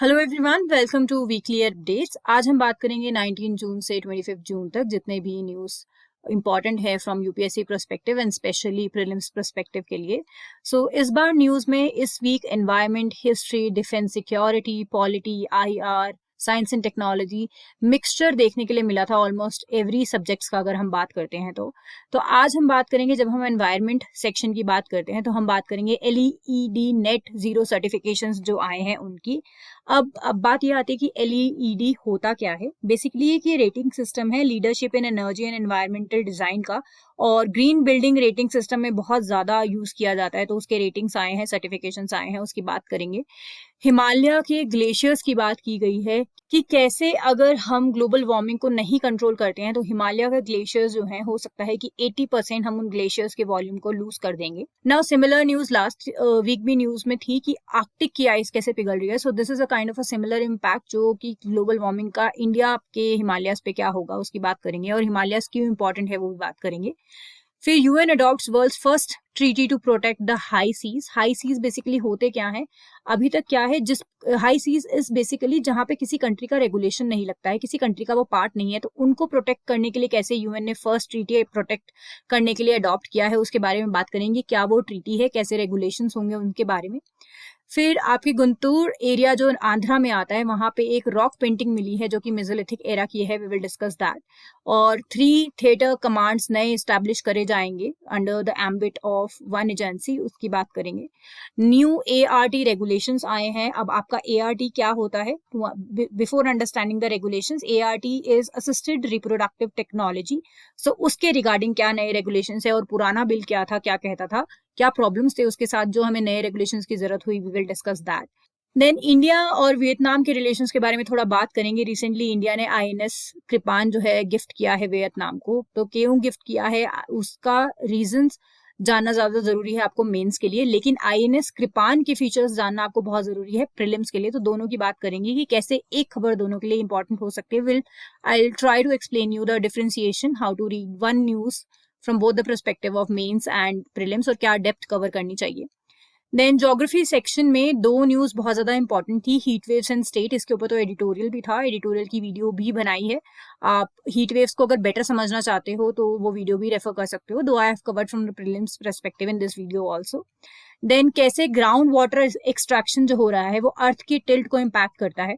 Hello everyone, welcome to weekly updates. आज हम बात करेंगे 19 जून से 25 जून तक जितने भी न्यूज़ इंपॉर्टेंट है from UPSC perspective and specially prelims perspective के लिए। इस बार न्यूज़ में इस week environment, history, defence security, polity, IR, science and technology mixture देखने के लिए मिला था ऑलमोस्ट एवरी सब्जेक्ट्स का अगर हम बात करते हैं तो आज हम बात करेंगे, जब हम एनवायरनमेंट सेक्शन की बात करते हैं तो हम बात करेंगे एलईडी नेट जीरो सर्टिफिकेशंस जो आए हैं उनकी। अब बात यह आती है कि एलईडी होता क्या है। बेसिकली ये रेटिंग सिस्टम है leadership in energy and environmental design का, और ग्रीन बिल्डिंग रेटिंग सिस्टम में बहुत ज्यादा यूज किया जाता है। तो उसके रेटिंग्स आए हैं, सर्टिफिकेशंस आए हैं, उसकी बात करेंगे। हिमालय के ग्लेशियर्स की बात की गई है कि कैसे अगर हम ग्लोबल वार्मिंग को नहीं कंट्रोल करते हैं तो हिमालय के ग्लेशियर्स जो हैं हो सकता है कि 80% हम उन ग्लेशियर्स के वॉल्यूम को लूज कर देंगे। Now similar news last week भी न्यूज में थी कि आर्कटिक की आइस कैसे पिघल रही है। So this is a kind of a similar impact जो कि ग्लोबल वार्मिंग का इंडिया के हिमालयस पे क्या होगा उसकी बात करेंगे, और हिमालयस क्यों इंपॉर्टेंट है वो भी बात करेंगे। फिर UN adopts world's first treaty to protect the high seas. High seas basically होते क्या हैं, अभी तक क्या है, जिस हाई सीज इज बेसिकली जहां पे किसी कंट्री का रेगुलेशन नहीं लगता है, किसी कंट्री का वो पार्ट नहीं है, तो उनको प्रोटेक्ट करने के लिए कैसे यूएन ने फर्स्ट ट्रीटी प्रोटेक्ट करने के लिए अडॉप्ट किया है उसके बारे में बात करेंगे। क्या वो ट्रीटी है, कैसे रेगुलेशंस होंगे उनके बारे में। फिर आपकी गुंटूर एरिया जो आंध्रा में आता है वहां पे एक रॉक पेंटिंग मिली है जो कि मेसोलिथिक एरा की है, वी विल डिस्कस दैट। और 3 थिएटर कमांड्स नए स्टैब्लिश करे जाएंगे under the ambit of one agency, उसकी बात करेंगे। न्यू एआरटी रेगुलेशंस आए हैं। अब आपका एआरटी क्या होता है, before understanding the regulations, ART is assisted reproductive technology. So उसके रिगार्डिंग क्या नए रेगुलेशंस है, और पुराना बिल क्या था, क्या कहता था, क्या प्रॉब्लम्स थे उसके साथ जो हमें नए रेगुलेशंस की जरूरत हुई, we will discuss that. Then India और वियतनाम के रिलेशंस के बारे में थोड़ा बात करेंगे। रिसेंटली इंडिया ने आईएनएस कृपान जो है गिफ्ट किया है वियतनाम को, तो क्यों गिफ्ट किया है उसका रीजंस जानना ज्यादा जरूरी है आपको मेंस के लिए, लेकिन आईएनएस कृपान के फीचर्स जानना आपको बहुत जरूरी है प्रीलिम्स के लिए। तो दोनों की बात करेंगे कि कैसे एक खबर दोनों के लिए इंपॉर्टेंट हो सकती है। I will try to explain you the differentiation, how to read one news from both the perspective of mains and prelims, और क्या डेप्थ कवर करनी चाहिए। देन ज्योग्राफी सेक्शन में 2 न्यूज बहुत ज्यादा इंपॉर्टेंट थी, हीट वेव्स एंड स्टेट। इसके ऊपर तो एडिटोरियल भी था, एडिटोरियल की वीडियो भी बनाई है। आप हीट वेव्स को अगर बेटर समझना चाहते हो तो वो वीडियो भी रेफर कर सकते हो, though I have covered from the prelims perspective in this video also. Then कैसे ग्राउंड वाटर एक्सट्रैक्शन जो हो रहा है वो अर्थ की टिल्ट को इम्पैक्ट करता है।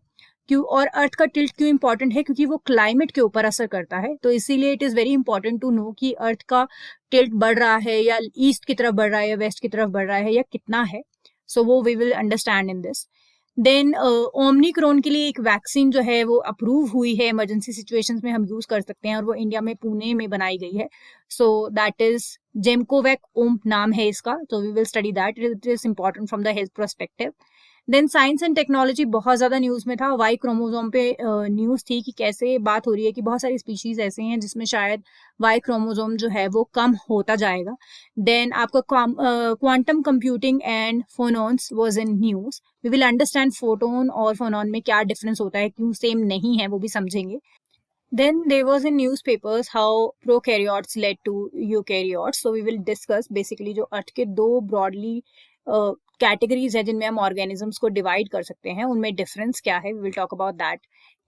क्यों, और अर्थ का टिल्ट क्यों इंपॉर्टेंट है, क्योंकि वो क्लाइमेट के ऊपर असर करता है। तो इसीलिए it is very important to know कि अर्थ का टिल्ट बढ़ रहा है या ईस्ट की तरफ बढ़ रहा है या वेस्ट की तरफ बढ़ रहा है या कितना है। सो वो we will understand in this. Then omicron के लिए एक वैक्सीन जो है वो अप्रूव हुई है, इमरजेंसी सिचुएशंस में हम यूज कर सकते हैं, और वो इंडिया में पुणे में बनाई गई है। सो दैट इज जेमकोवैक ओम नाम है इसका। तो we will study that, it is important from the health perspective. Then science and technology बहुत ज्यादा न्यूज में था। वाई क्रोमोजोम पे न्यूज थी कि कैसे बात हो रही है कि बहुत सारी स्पीशीज ऐसे हैं जिसमें शायद वाई क्रोमोजोम जो है वो कम होता जाएगा। देन आपका quantum computing and phonons was in news. We will understand photon और फोनॉन में क्या डिफरेंस होता है, क्यों सेम नहीं है, वो भी समझेंगे। Then there was in newspapers how prokaryotes led to eukaryotes. So we will discuss basically जो अर्थ के 2 broadly कैटेगरीज है जिनमें हम ऑर्गेनिजम्स को डिवाइड कर सकते हैं, उनमें डिफरेंस क्या है, we will talk about that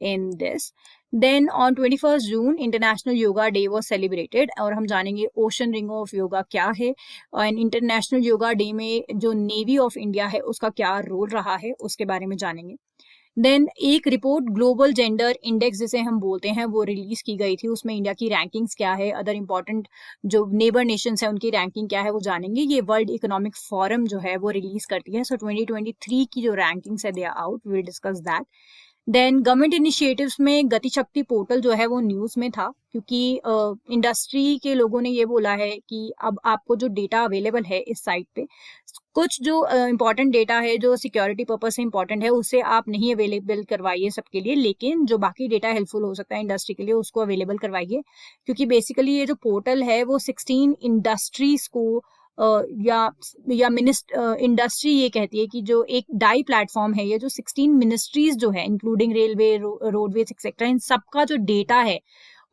in this. Then on 21 June international yoga day was celebrated, और हम जानेंगे ओशन रिंग ऑफ योगा क्या है, और इंटरनेशनल योगा डे में जो नेवी ऑफ इंडिया है उसका क्या रोल रहा है उसके बारे में जानेंगे। देन एक रिपोर्ट ग्लोबल जेंडर इंडेक्स जिसे हम बोलते हैं वो रिलीज की गई थी, उसमें इंडिया की रैंकिंग्स क्या है, अदर इंपॉर्टेंट जो नेबर नेशंस है उनकी रैंकिंग क्या है वो जानेंगे। ये वर्ल्ड इकोनॉमिक फोरम जो है वो रिलीज करती है। सो 2023 की जो रैंकिंग्स है they are out, we will discuss that. Then government initiatives में गति शक्ति पोर्टल जो है वो न्यूज में था, क्योंकि इंडस्ट्री के लोगों ने ये बोला है कि अब आपको जो डेटा अवेलेबल है इस साइट पे, कुछ जो इंपॉर्टेंट डेटा है जो सिक्योरिटी पर्पज से इंपॉर्टेंट है उसे आप नहीं अवेलेबल करवाइए सबके लिए, लेकिन जो बाकी डेटा हेल्पफुल हो सकता है इंडस्ट्री के लिए उसको अवेलेबल करवाइए। क्योंकि बेसिकली ये जो पोर्टल है वो 16 इंडस्ट्रीज को या इंडस्ट्री ये कहती है कि जो एक डाई प्लेटफॉर्म है, ये जो 16 मिनिस्ट्रीज जो है इंक्लूडिंग रेलवे, रोडवेज एक्सेट्रा, इन सबका जो डेटा है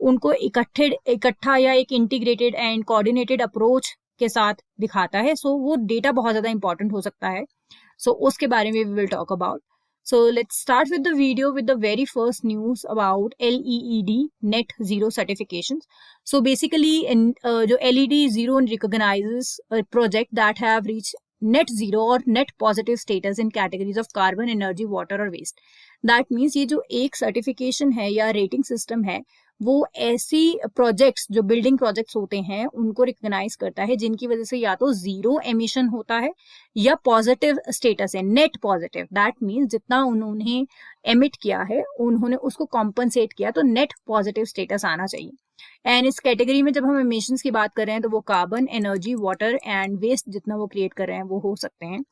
उनको इकट्ठा या एक इंटीग्रेटेड एंड कोऑर्डिनेटेड अप्रोच के साथ दिखाता है। सो वो डेटा बहुत ज्यादा इंपॉर्टेंट हो सकता है। सो उसके बारे में we will talk about. So let's start with the video with the very first news about LEED net zero certifications. So basically जो LED zero recognizes a project that have reached net zero or net positive status in categories of carbon, energy, water और waste. That means ये जो एक certification है या rating system है वो ऐसी प्रोजेक्ट्स जो बिल्डिंग प्रोजेक्ट्स होते हैं उनको रिकॉग्नाइज करता है जिनकी वजह से या तो जीरो एमिशन होता है या पॉजिटिव स्टेटस है, नेट पॉजिटिव. दैट मीन्स जितना उन्होंने एमिट किया है उन्होंने उसको कॉम्पनसेट किया, तो नेट पॉजिटिव स्टेटस आना चाहिए. एंड इस कैटेगरी में जब हम एमिशंस की बात कर रहे हैं तो वो carbon, energy, water and waste जितना वो क्रिएट कर रहे हैं वो हो सकते हैं.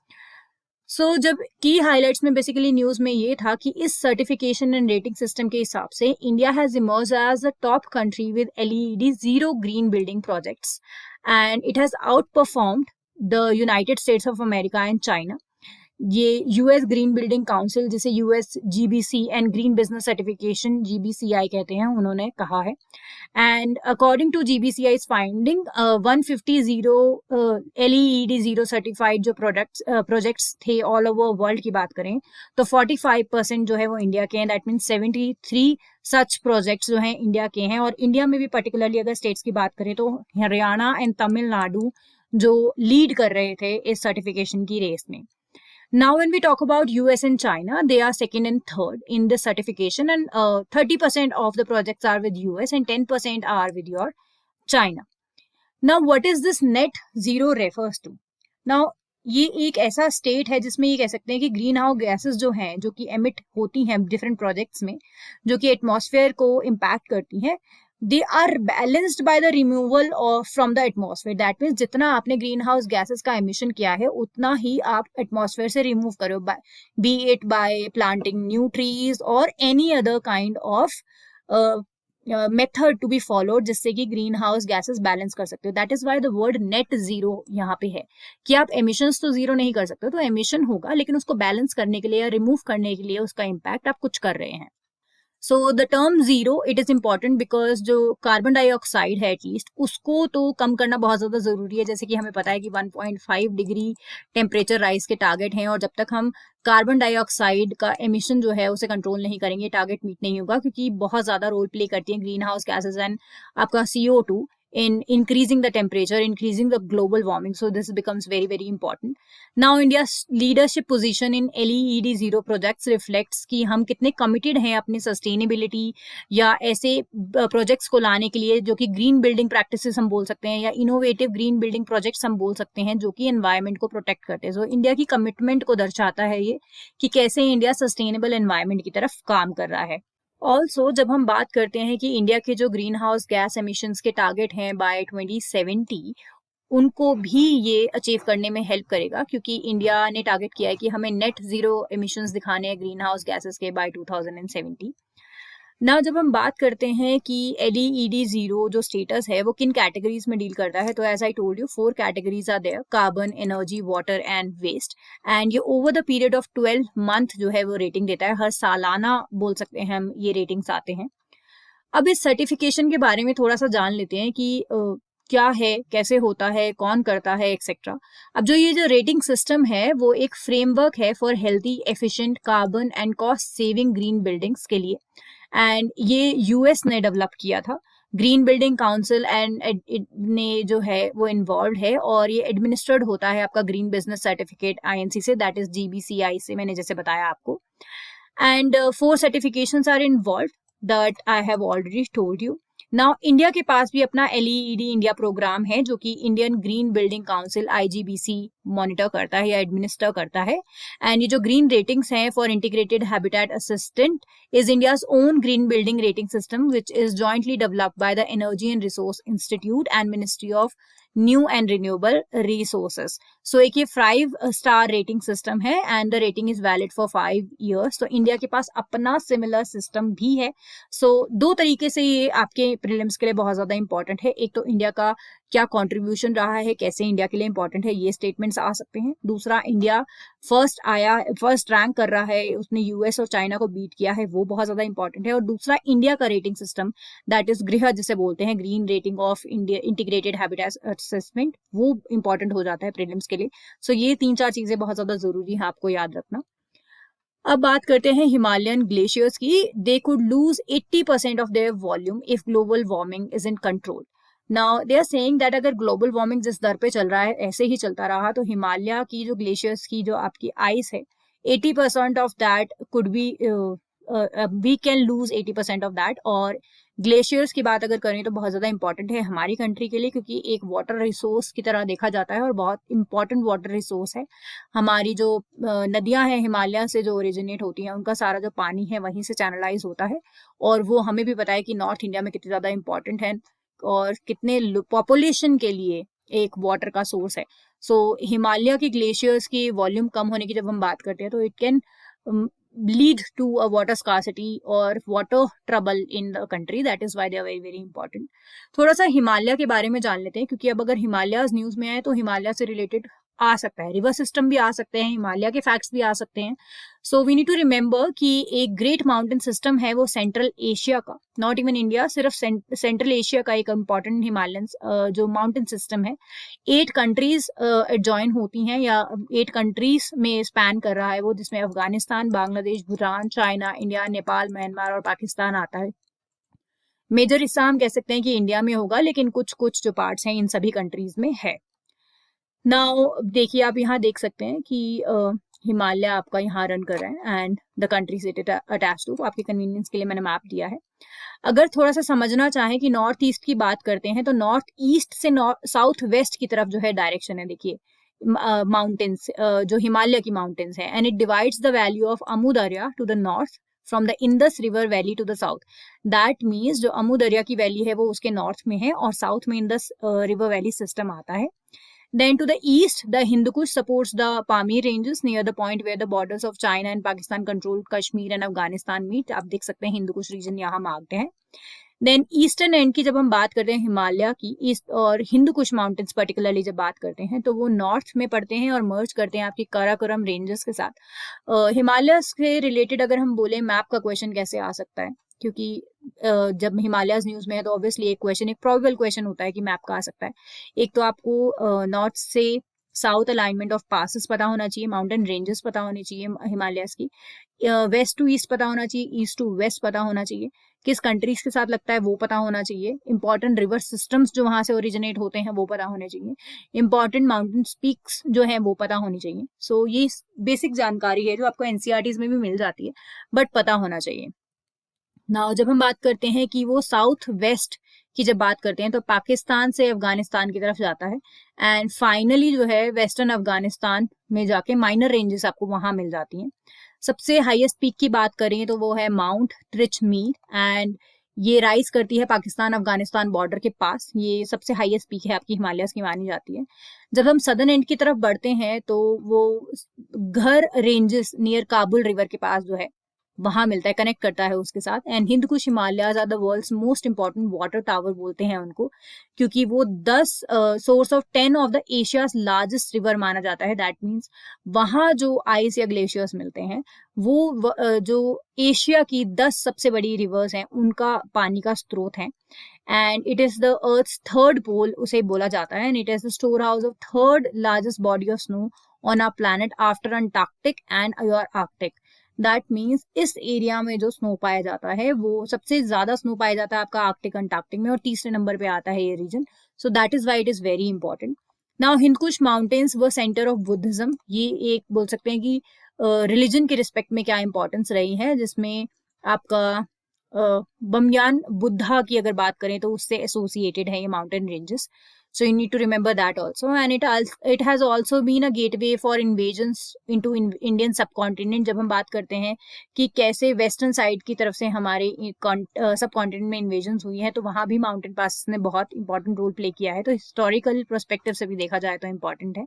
सो जब की हाईलाइट्स में बेसिकली न्यूज में ये था कि इस सर्टिफिकेशन एंड रेटिंग सिस्टम के हिसाब से India has emerge as the top country with LED zero green building projects and it has outperformed the United States of America and China. ये US green building council जिसे US GBC and green business certification GBCI कहते हैं उन्होंने कहा है. And according to GBCI's finding 150 LEED zero certified जो projects थे all over world की बात करें तो 45% जो है वो इंडिया के हैं. दैट मीन्स 73 सच प्रोजेक्ट्स जो हैं इंडिया के हैं. और इंडिया में भी पर्टिकुलरली अगर स्टेट्स की बात करें तो हरियाणा एंड तमिलनाडु जो लीड कर रहे थे इस सर्टिफिकेशन की रेस में. Now, when we talk about US and China, they are second and third in the certification, and 30% of the projects are with US and 10% are with your China. Now, what is this net zero refers to? Now, ये एक ऐसा state है जिसमें ये कह सकते हैं कि ग्रीन हाउस गैसेस जो हैं जो कि एमिट होती हैं डिफरेंट प्रोजेक्ट्स में जो कि एटमॉस्फेयर को इम्पैक्ट करती हैं, they are balanced by the removal of from the atmosphere. That means जितना आपने ग्रीन हाउस गैसेस का एमिशन किया है उतना ही आप एटमॉस्फेयर से रिमूव करो, be it by planting new trees और any other kind of method to be followed जिससे कि ग्रीन हाउस गैसेस बैलेंस कर सकते हो. That is why the word net zero यहाँ पे है कि आप एमिशंस तो जीरो नहीं कर सकते, तो एमिशन होगा लेकिन उसको बैलेंस करने के लिए या रिमूव करने के लिए उसका इम्पैक्ट आप कुछ कर रहे हैं. So the term zero it is important because जो कार्बन डाइऑक्साइड है एटलीस्ट उसको तो कम करना बहुत ज़्यादा ज़रूरी है. जैसे कि हमें पता है कि 1.5 डिग्री टेम्परेचर राइज के टारगेट हैं और जब तक हम कार्बन डाइऑक्साइड का एमिशन जो है उसे कंट्रोल नहीं करेंगे टारगेट मीट नहीं होगा, क्योंकि बहुत ज़्यादा रोल प्ले करती है ग्रीन हाउस गैसेज एंड आपका CO2 in increasing the temperature, increasing the global warming. So this becomes very, very important. Now India's leadership position in LEED zero projects reflects कि हम कितने committed हैं अपने sustainability या ऐसे projects को लाने के लिए जो कि green building practices हम बोल सकते हैं या innovative green building projects हम बोल सकते हैं जो कि environment को protect करते हैं. So इंडिया की commitment को दर्शाता है ये कि कैसे इंडिया sustainable environment की तरफ काम कर रहा है. ऑल्सो जब हम बात करते हैं कि इंडिया के जो ग्रीन हाउस गैस एमिशंस के टारगेट हैं बाय 2070 उनको भी ये अचीव करने में हेल्प करेगा, क्योंकि इंडिया ने टारगेट किया है कि हमें नेट जीरो एमिशंस दिखाने हैं ग्रीन हाउस गैसेस के बाय 2070. ना जब हम बात करते हैं कि LEED जीरो जो स्टेटस है वो किन कैटेगरीज में डील करता है, तो as I told you 4 categories are there: carbon, energy, water and waste. And ये over the period of 12 month जो है वो रेटिंग देता है. हर सालाना बोल सकते हैं हम ये रेटिंग्स आते हैं. अब इस सर्टिफिकेशन के बारे में थोड़ा सा जान लेते हैं कि क्या है, कैसे होता है, कौन करता है, एक्सेट्रा. अब ये जो रेटिंग सिस्टम है वो एक फ्रेमवर्क है for healthy, efficient, carbon and cost saving green buildings के लिए. एंड ये यूएस ने डेवलप किया था. ग्रीन बिल्डिंग काउंसिल एंड ने जो है वो इन्वॉल्व है और ये एडमिनिस्टर्ड होता है आपका ग्रीन बिजनेस सर्टिफिकेट INC से, दैट इज GBCI से, मैंने जैसे बताया आपको. And 4 certifications are involve that I have already told you. Now India के पास भी अपना LEED इंडिया प्रोग्राम है जो कि Indian green building council IGBC monitor करता है या एडमिनिस्टर करता है. एंड ये जो ग्रीन रेटिंग्स हैं for integrated habitat assistant is India's own green building rating system, which is jointly developed by the Energy and Resource Institute and Ministry of New and Renewable Resources. So एक ये 5-star rating system है and the rating is valid for 5 years. तो India के पास अपना similar system भी है. So 2 तरीके से ये आपके प्रीलिम्स के लिए बहुत ज़्यादा इंपॉर्टेंट है. एक तो इंडिया का क्या कॉन्ट्रीब्यूशन रहा है, कैसे इंडिया के लिए इंपॉर्टेंट है, ये स्टेटमेंट्स आ सकते हैं. दूसरा, इंडिया फर्स्ट रैंक कर रहा है, उसने यूएस और चाइना को बीट किया है, वो बहुत ज्यादा इंपॉर्टेंट है. और दूसरा, इंडिया का रेटिंग सिस्टम दैट इज गृह जिसे बोलते हैं, green rating of India integrated habitat assessment, वो इंपॉर्टेंट हो जाता है प्रीलिम्स के लिए. सो ये 3-4 चीजें बहुत ज्यादा जरूरी है आपको याद रखना. अब बात करते हैं हिमालयन ग्लेशियर्स की। They could lose 80% of their volume if global warming is in control. Now they are saying that अगर ग्लोबल वार्मिंग जिस दर पे चल रहा है ऐसे ही चलता रहा तो हिमालय की जो ग्लेशियर्स की जो आपकी आइस है 80% of that could be, we can lose 80% of that. और ग्लेशियर्स की बात अगर करें तो बहुत ज़्यादा इंपॉर्टेंट है हमारी कंट्री के लिए, क्योंकि एक वाटर रिसोर्स की तरह देखा जाता है और बहुत इंपॉर्टेंट वाटर रिसोर्स है। हमारी जो नदियां हैं हिमालय से जो ओरिजिनेट होती हैं उनका सारा जो पानी है वहीं से चैनलाइज होता है, और वो हमें भी पता है कि नॉर्थ इंडिया में कितनी ज़्यादा इंपॉर्टेंट है और कितने पॉपुलेशन के लिए एक वाटर का सोर्स है। सो हिमालय की ग्लेशियर्स की वॉल्यूम कम होने की जब हम बात करते हैं तो it can lead to a water scarcity or water trouble in the country. That is why they are very very important. थोड़ा सा हिमालय के बारे में जान लेते हैं, क्योंकि अब अगर हिमालय न्यूज में आए तो हिमालय से रिलेटेड आ सकता है, रिवर सिस्टम भी आ सकते हैं, हिमालय के फैक्ट्स भी आ सकते हैं। So we need to remember कि एक ग्रेट माउंटेन सिस्टम है वो सेंट्रल एशिया का, नॉट इवन इंडिया, सिर्फ सेंट्रल एशिया का एक इम्पॉर्टेंट हिमालयन जो माउंटेन सिस्टम है। 8 कंट्रीज ज्वाइन होती हैं या 8 कंट्रीज में स्पैन कर रहा है वो, जिसमें Afghanistan, Bangladesh, Bhutan, China, India, Nepal, Myanmar और पाकिस्तान आता है। मेजर हिस्सा हम कह सकते हैं कि इंडिया में होगा, लेकिन कुछ कुछ जो पार्ट्स हैं इन सभी कंट्रीज में है। नाउ देखिए, आप यहाँ देख सकते हैं कि हिमालय आपका यहाँ रन कर रहा है and the countries it attach to. आपके कन्वीनियंस के लिए मैंने मैप दिया है। अगर थोड़ा सा समझना चाहें कि नॉर्थ ईस्ट की बात करते हैं तो नॉर्थ ईस्ट से साउथ वेस्ट की तरफ जो है डायरेक्शन है, देखिए माउंटेन्स जो हिमालय की माउंटेन्स है, and it divides the value of Amu Darya to the north from the Indus river valley to the south. That means जो अमू दरिया की वैली है वो उसके नॉर्थ में है और साउथ में इंदस रिवर वैली सिस्टम आता है। Then to the east, the Hindu Kush supports the Pamir ranges near the point where the borders of China and Pakistan control Kashmir and Afghanistan meet. आप देख सकते हैं Hindu Kush reason यहाँ marked है। Then eastern and की जब हम बात करते हैं हिमालय की, ईस्ट और हिंदू कुश माउंटेन्स पर्टिकुलरली जब बात करते हैं तो वो नॉर्थ में पड़ते हैं और मर्ज करते हैं आपकी काराकोरम रेंजेस के साथ। हिमालय से रिलेटेड अगर हम बोले मैप का क्वेश्चन कैसे आ सकता है, क्योंकि जब हिमालय न्यूज में है तो ऑब्वियसली एक क्वेश्चन, एक प्रोबेबल क्वेश्चन होता है कि मैप का आ सकता है। एक तो आपको नॉर्थ से साउथ अलाइनमेंट ऑफ पासेस पता होना चाहिए, माउंटेन रेंजेस पता होनी चाहिए हिमालयस की, वेस्ट टू ईस्ट पता होना चाहिए, ईस्ट टू वेस्ट पता होना चाहिए, किस कंट्रीज के साथ लगता है वो पता होना चाहिए, इंपॉर्टेंट रिवर सिस्टम्स जो वहां से ओरिजिनेट होते हैं वो पता होने चाहिए, इंपॉर्टेंट माउंटेन पीक्स जो है वो पता होनी चाहिए। सो ये बेसिक जानकारी है जो आपको एनसीईआरटीज में भी मिल जाती है, बट पता होना चाहिए। नाउ जब हम बात करते हैं कि वो साउथ वेस्ट की जब बात करते हैं तो पाकिस्तान से अफगानिस्तान की तरफ जाता है एंड फाइनली जो है वेस्टर्न अफगानिस्तान में जाके माइनर रेंजेस आपको वहां मिल जाती हैं। सबसे हाईएस्ट पीक की बात करें तो वो है माउंट ट्रिचमीर एंड ये राइज करती है पाकिस्तान अफगानिस्तान बॉर्डर के पास। ये सबसे हाईएस्ट पीक है आपकी हिमालयस की मानी जाती है। जब हम सदर्न एंड की तरफ बढ़ते हैं तो वो घर रेंजेस नियर काबुल रिवर के पास जो है वहां मिलता है, कनेक्ट करता है उसके साथ। And Hindu Kush Himalayas are the world's most important water tower बोलते हैं उनको, क्योंकि वो 10 source of 10 of the Asia's largest river माना जाता है। दैट मीन्स वहां जो आइस या ग्लेशियर्स मिलते हैं वो जो एशिया की 10 सबसे बड़ी रिवर्स हैं उनका पानी का स्रोत है। And it is the earth's third pole उसे बोला जाता है, and it is the storehouse of third largest body of snow on our planet after Antarctic and your Arctic. That means इस एरिया में जो स्नो पाया जाता है वो सबसे ज्यादा स्नो पाया जाता है आपका आर्कटिक अंटार्कटिक में, और तीसरे नंबर पे आता है ये region. So that is why it is very important. Now Hindu Kush mountains व सेंटर ऑफ बुद्धिज्म, ये एक बोल सकते हैं कि रिलीजन के रिस्पेक्ट में क्या इंपॉर्टेंस रही है, जिसमें आपका बमयान बुद्धा की अगर बात करें तो उससे एसोसिएटेड है ये mountain ranges. So you need to remember that also, and it has also been a gateway for invasions into Indian subcontinent। जब हम बात करते हैं कि कैसे वेस्टर्न साइड की तरफ से हमारे सब कॉन्टिनेंट में इन्वेजन्स हुई है तो वहां भी माउंटेन पास ने बहुत इंपॉर्टेंट रोल प्ले किया है। तो हिस्टोरिकल पर्सपेक्टिव से भी देखा जाए तो इम्पोर्टेंट है।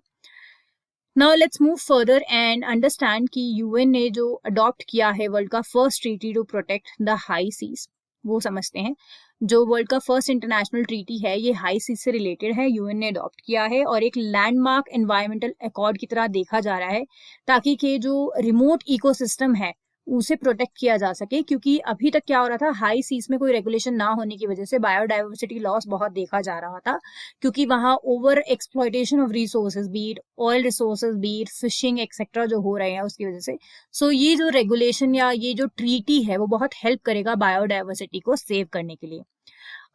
Now let's move further and understand कि यूएन ने जो अडॉप्ट किया है वर्ल्ड का first treaty to protect the high seas, वो समझते हैं। जो वर्ल्ड का फर्स्ट इंटरनेशनल ट्रीटी है ये हाई सीज से रिलेटेड है, यूएन ने अडॉप्ट किया है और एक लैंडमार्क एनवायरमेंटल अकॉर्ड की तरह देखा जा रहा है, ताकि के जो रिमोट इकोसिस्टम है उसे प्रोटेक्ट किया जा सके, क्योंकि अभी तक क्या हो रहा था, हाई सीज में कोई रेगुलेशन ना होने की वजह से बायोडाइवर्सिटी लॉस बहुत देखा जा रहा था, क्योंकि वहां over exploitation of resources, be it oil resources, be it fishing etcetera जो हो रहे हैं उसकी वजह से। सो ये जो रेगुलेशन या ये जो ट्रीटी है वो बहुत हेल्प करेगा बायोडाइवर्सिटी को सेव करने के लिए।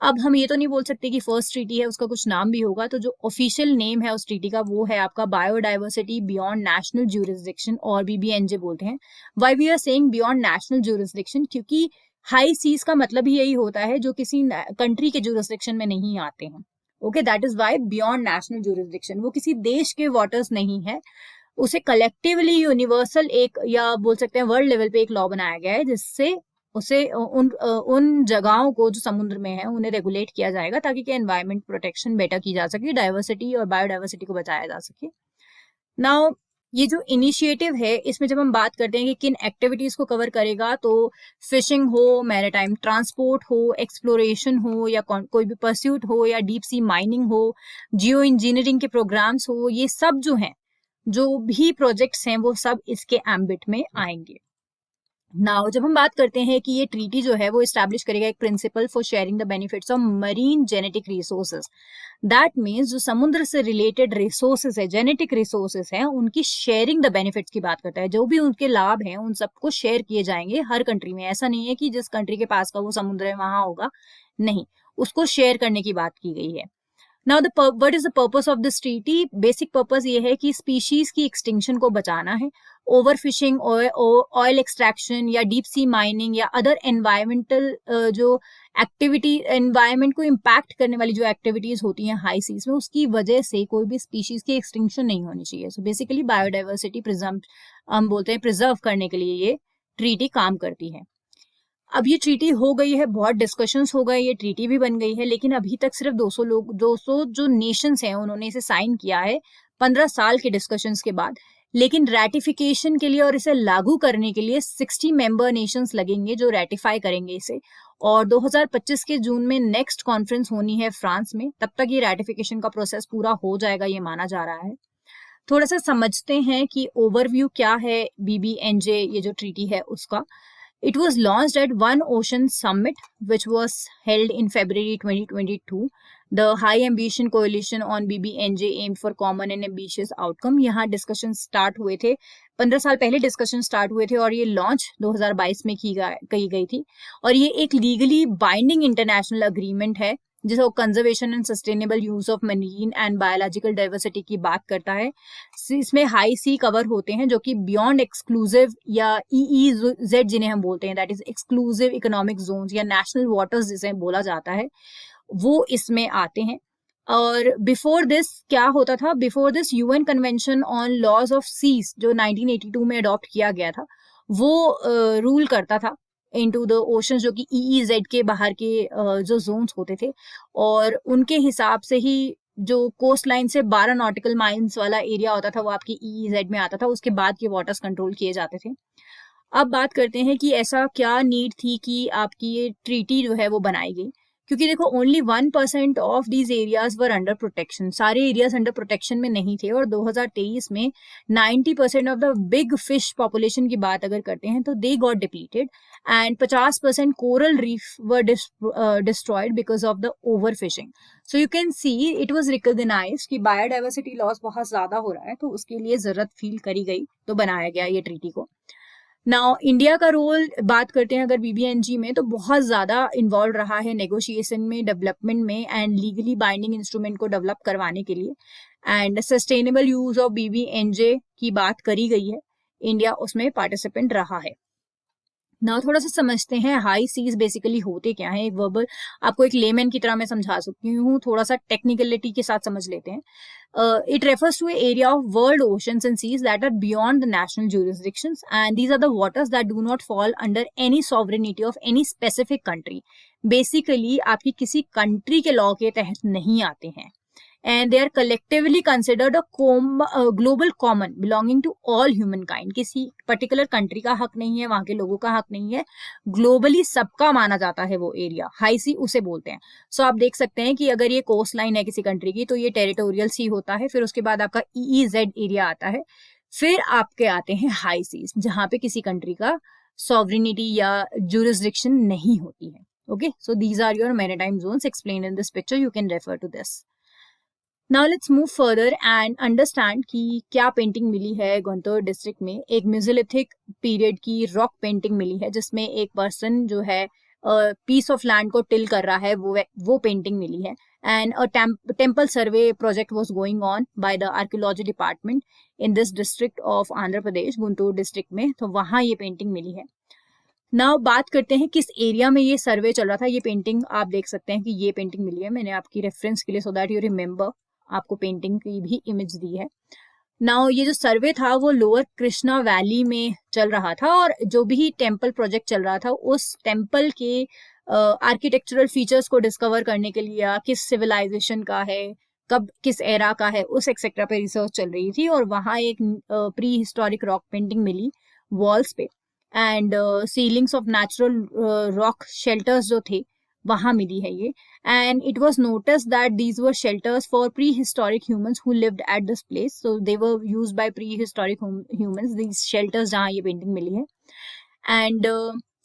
अब हम ये तो नहीं बोल सकते कि फर्स्ट ट्रीटी है, उसका कुछ नाम भी होगा, तो जो ऑफिशियल नेम है उस ट्रीटी का वो है आपका बायोडाइवर्सिटी बियॉन्ड नेशनल ज्यूरिसडिक्शन, और BBNJ बोलते हैं। Why we are saying beyond national jurisdiction, क्योंकि हाई सीज का मतलब ही यही होता है जो किसी कंट्री के ज्यूरिसडिक्शन में नहीं आते हैं। Okay, that is why beyond national jurisdiction, वो किसी देश के वाटर्स नहीं है, उसे कलेक्टिवली यूनिवर्सल एक, या बोल सकते हैं वर्ल्ड लेवल पे एक लॉ बनाया गया है जिससे उसे उन जगहों को जो समुद्र में है उन्हें रेगुलेट किया जाएगा, ताकि कि एनवायरमेंट प्रोटेक्शन बेटर की जा सके, डाइवर्सिटी और बायोडाइवर्सिटी को बचाया जा सके। नाउ ये जो इनिशिएटिव है इसमें जब हम बात करते हैं कि किन एक्टिविटीज को कवर करेगा, तो फिशिंग हो, मैरीटाइम ट्रांसपोर्ट हो, एक्सप्लोरेशन हो, या कोई भी परस्यूट हो, या डीप सी माइनिंग हो, जियो इंजीनियरिंग के प्रोग्राम्स हो, ये सब जो हैं, जो भी प्रोजेक्ट्स हैं वो सब इसके एम्बिट में आएंगे। नाउ जब हम बात करते हैं कि ये ट्रीटी जो है वो इस्टेब्लिश करेगा एक principle for sharing the benefits of marine genetic resources, that means जो समुद्र से रिलेटेड रिसोर्सेज है, जेनेटिक रिसोर्सेज हैं, उनकी शेयरिंग द बेनिफिट्स की बात करता है। जो भी उनके लाभ हैं उन सबको शेयर किए जाएंगे हर कंट्री में। ऐसा नहीं है कि जिस कंट्री के पास का वो समुद्र है वहां होगा, नहीं, उसको शेयर करने की बात की गई है। Now what is the purpose of this treaty? Basic purpose ये है कि स्पीशीज की एक्सटिंक्शन को बचाना है, ओवर फिशिंग, ऑयल एक्सट्रैक्शन, या डीप सी माइनिंग, या अदर एनवायरमेंटल जो एक्टिविटी, एनवायरमेंट को इम्पैक्ट करने वाली जो एक्टिविटीज होती हैं हाई सीज में, उसकी वजह से कोई भी स्पीशीज की एक्सटिंक्शन नहीं होनी चाहिए। सो बेसिकली बायोडाइवर्सिटी हम बोलते हैं प्रिजर्व करने के लिए ये ट्रीटी काम करती है। अब ये ट्रीटी हो गई है, बहुत डिस्कशंस हो गए, ये ट्रीटी भी बन गई है, लेकिन अभी तक सिर्फ 200 जो नेशंस हैं उन्होंने इसे साइन किया है 15 साल के डिस्कशंस के बाद। लेकिन रैटिफिकेशन के लिए और इसे लागू करने के लिए 60 मेंबर नेशंस लगेंगे जो रैटिफाई करेंगे इसे, और 2025 के जून में नेक्स्ट कॉन्फ्रेंस होनी है फ्रांस में। तब तक ये रैटिफिकेशन का प्रोसेस पूरा हो जाएगा, ये माना जा रहा है। थोड़ा सा समझते हैं कि ओवरव्यू क्या है BBNJ, ये जो ट्रीटी है उसका। It was launched at One Ocean Summit, which was held in February 2022. The High Ambition Coalition on BBNJ aimed for common and ambitious outcome. यहाँ डिस्कशन स्टार्ट हुए थे, 15 साल पहले डिस्कशन स्टार्ट हुए थे, और ये लॉन्च 2022 में की गई थी। और ये एक लीगली बाइंडिंग इंटरनेशनल अग्रीमेंट है जिसको conservation and sustainable use of marine and biological diversity की बात करता है। इसमें हाई सी कवर होते हैं जो कि बियॉन्ड एक्सक्लूसिव या EEZ जिन्हें हम बोलते हैं, that is exclusive economic zones या नेशनल वाटर्स जिसे बोला जाता है, वो इसमें आते हैं। और बिफोर दिस क्या होता था? Before this UN convention on laws of seas जो 1982 में अडॉप्ट किया गया था, वो रूल करता था इनटू द ओशन, जो कि EEZ के बाहर के जो जोन्स होते थे, और उनके हिसाब से ही जो कोस्ट लाइन से 12 नॉटिकल माइल्स वाला एरिया होता था वो आपकी EEZ में आता था। उसके बाद के वाटर्स कंट्रोल किए जाते थे। अब बात करते हैं कि ऐसा क्या नीड थी कि आपकी ये ट्रीटी जो है वो बनाई गई, क्योंकि देखो only 1% of these areas were under protection, सारे एरियाज अंडर प्रोटेक्शन में नहीं थे। और 2023 में 90% of the big fish population की बात अगर करते हैं तो they got depleted, and 50% coral reef were destroyed because of the over fishing. So you can see it was recognise कि बायोडाइवर्सिटी लॉस बहुत ज्यादा हो रहा है, तो उसके लिए जरूरत फील करी गई, तो बनाया गया ये ट्रीटी को। नाउ इंडिया का रोल बात करते हैं अगर BBNJ में, तो बहुत ज्यादा इन्वॉल्व रहा है नेगोशिएशन में, डेवलपमेंट में, एंड लीगली बाइंडिंग इंस्ट्रूमेंट को डेवलप करवाने के लिए। And sustainable use of BBNJ की बात करी गई है, इंडिया उसमें पार्टिसिपेंट रहा है। ना थोड़ा सा समझते हैं हाई सीज बेसिकली होते क्या है। एक वर्बल आपको एक लेमैन की तरह मैं समझा सकती हूँ, थोड़ा सा टेक्निकलिटी के साथ समझ लेते हैं। It refers to an area of world oceans and seas that are beyond the national jurisdictions, and these are the waters that do not fall under any sovereignty of any specific country. Basically आपकी किसी country के law के तहत नहीं आते हैं, and they are collectively considered a global common belonging to all humankind. किसी particular country का हक नहीं है, वहां के लोगों का हक नहीं है, ग्लोबली सबका माना जाता है वो एरिया। हाई सी उसे बोलते हैं। सो आप देख सकते हैं कि अगर ये कोस्ट लाइन है किसी कंट्री की तो ये टेरिटोरियल सी होता है, फिर उसके बाद आपका EEZ एरिया आता है, फिर आपके आते हैं हाई सीज जहां पे किसी कंट्री का सॉवरेनिटी या जुरिसडिक्शन नहीं होती है. Okay, so these are your maritime zones explain in this picture, you can refer to this. Now let's move further and understand कि क्या पेंटिंग मिली है गंतौर डिस्ट्रिक्ट में. एक मेसोलिथिक पीरियड की रॉक पेंटिंग मिली है जिसमें एक पर्सन जो है पीस ऑफ लैंड को टिल कर रहा है, वो पेंटिंग मिली है. And a temple survey project was going on by the archaeology department in this district of Andhra Pradesh, Guntur district में. तो वहाँ ये पेंटिंग मिली है. नाउ बात करते हैं किस एरिया में ये सर्वे चल रहा था. ये पेंटिंग आप देख सकते हैं कि ये पेंटिंग मिली है. मैंने आपकी रेफरेंस के लिए, सो दैट यू रिमेंबर, आपको पेंटिंग की भी इमेज दी है. नाउ ये जो सर्वे था वो लोअर कृष्णा वैली में चल रहा था, और जो भी टेम्पल प्रोजेक्ट चल रहा था उस टेम्पल के आर्किटेक्चरल फीचर्स को डिस्कवर करने के लिए, किस सिविलाइजेशन का है, कब किस एरा का है, उस एक्सेट्रा पे रिसर्च चल रही थी. और वहाँ एक प्री हिस्टोरिक रॉक पेंटिंग मिली वॉल्स पे, and ceilings of natural rock shelters जो थे वहां मिली है ये. And it was notice that these were shelters for pre historic humans who lived at this place. So they were used by pre historic humans, these shelters जहां ये painting मिली है. And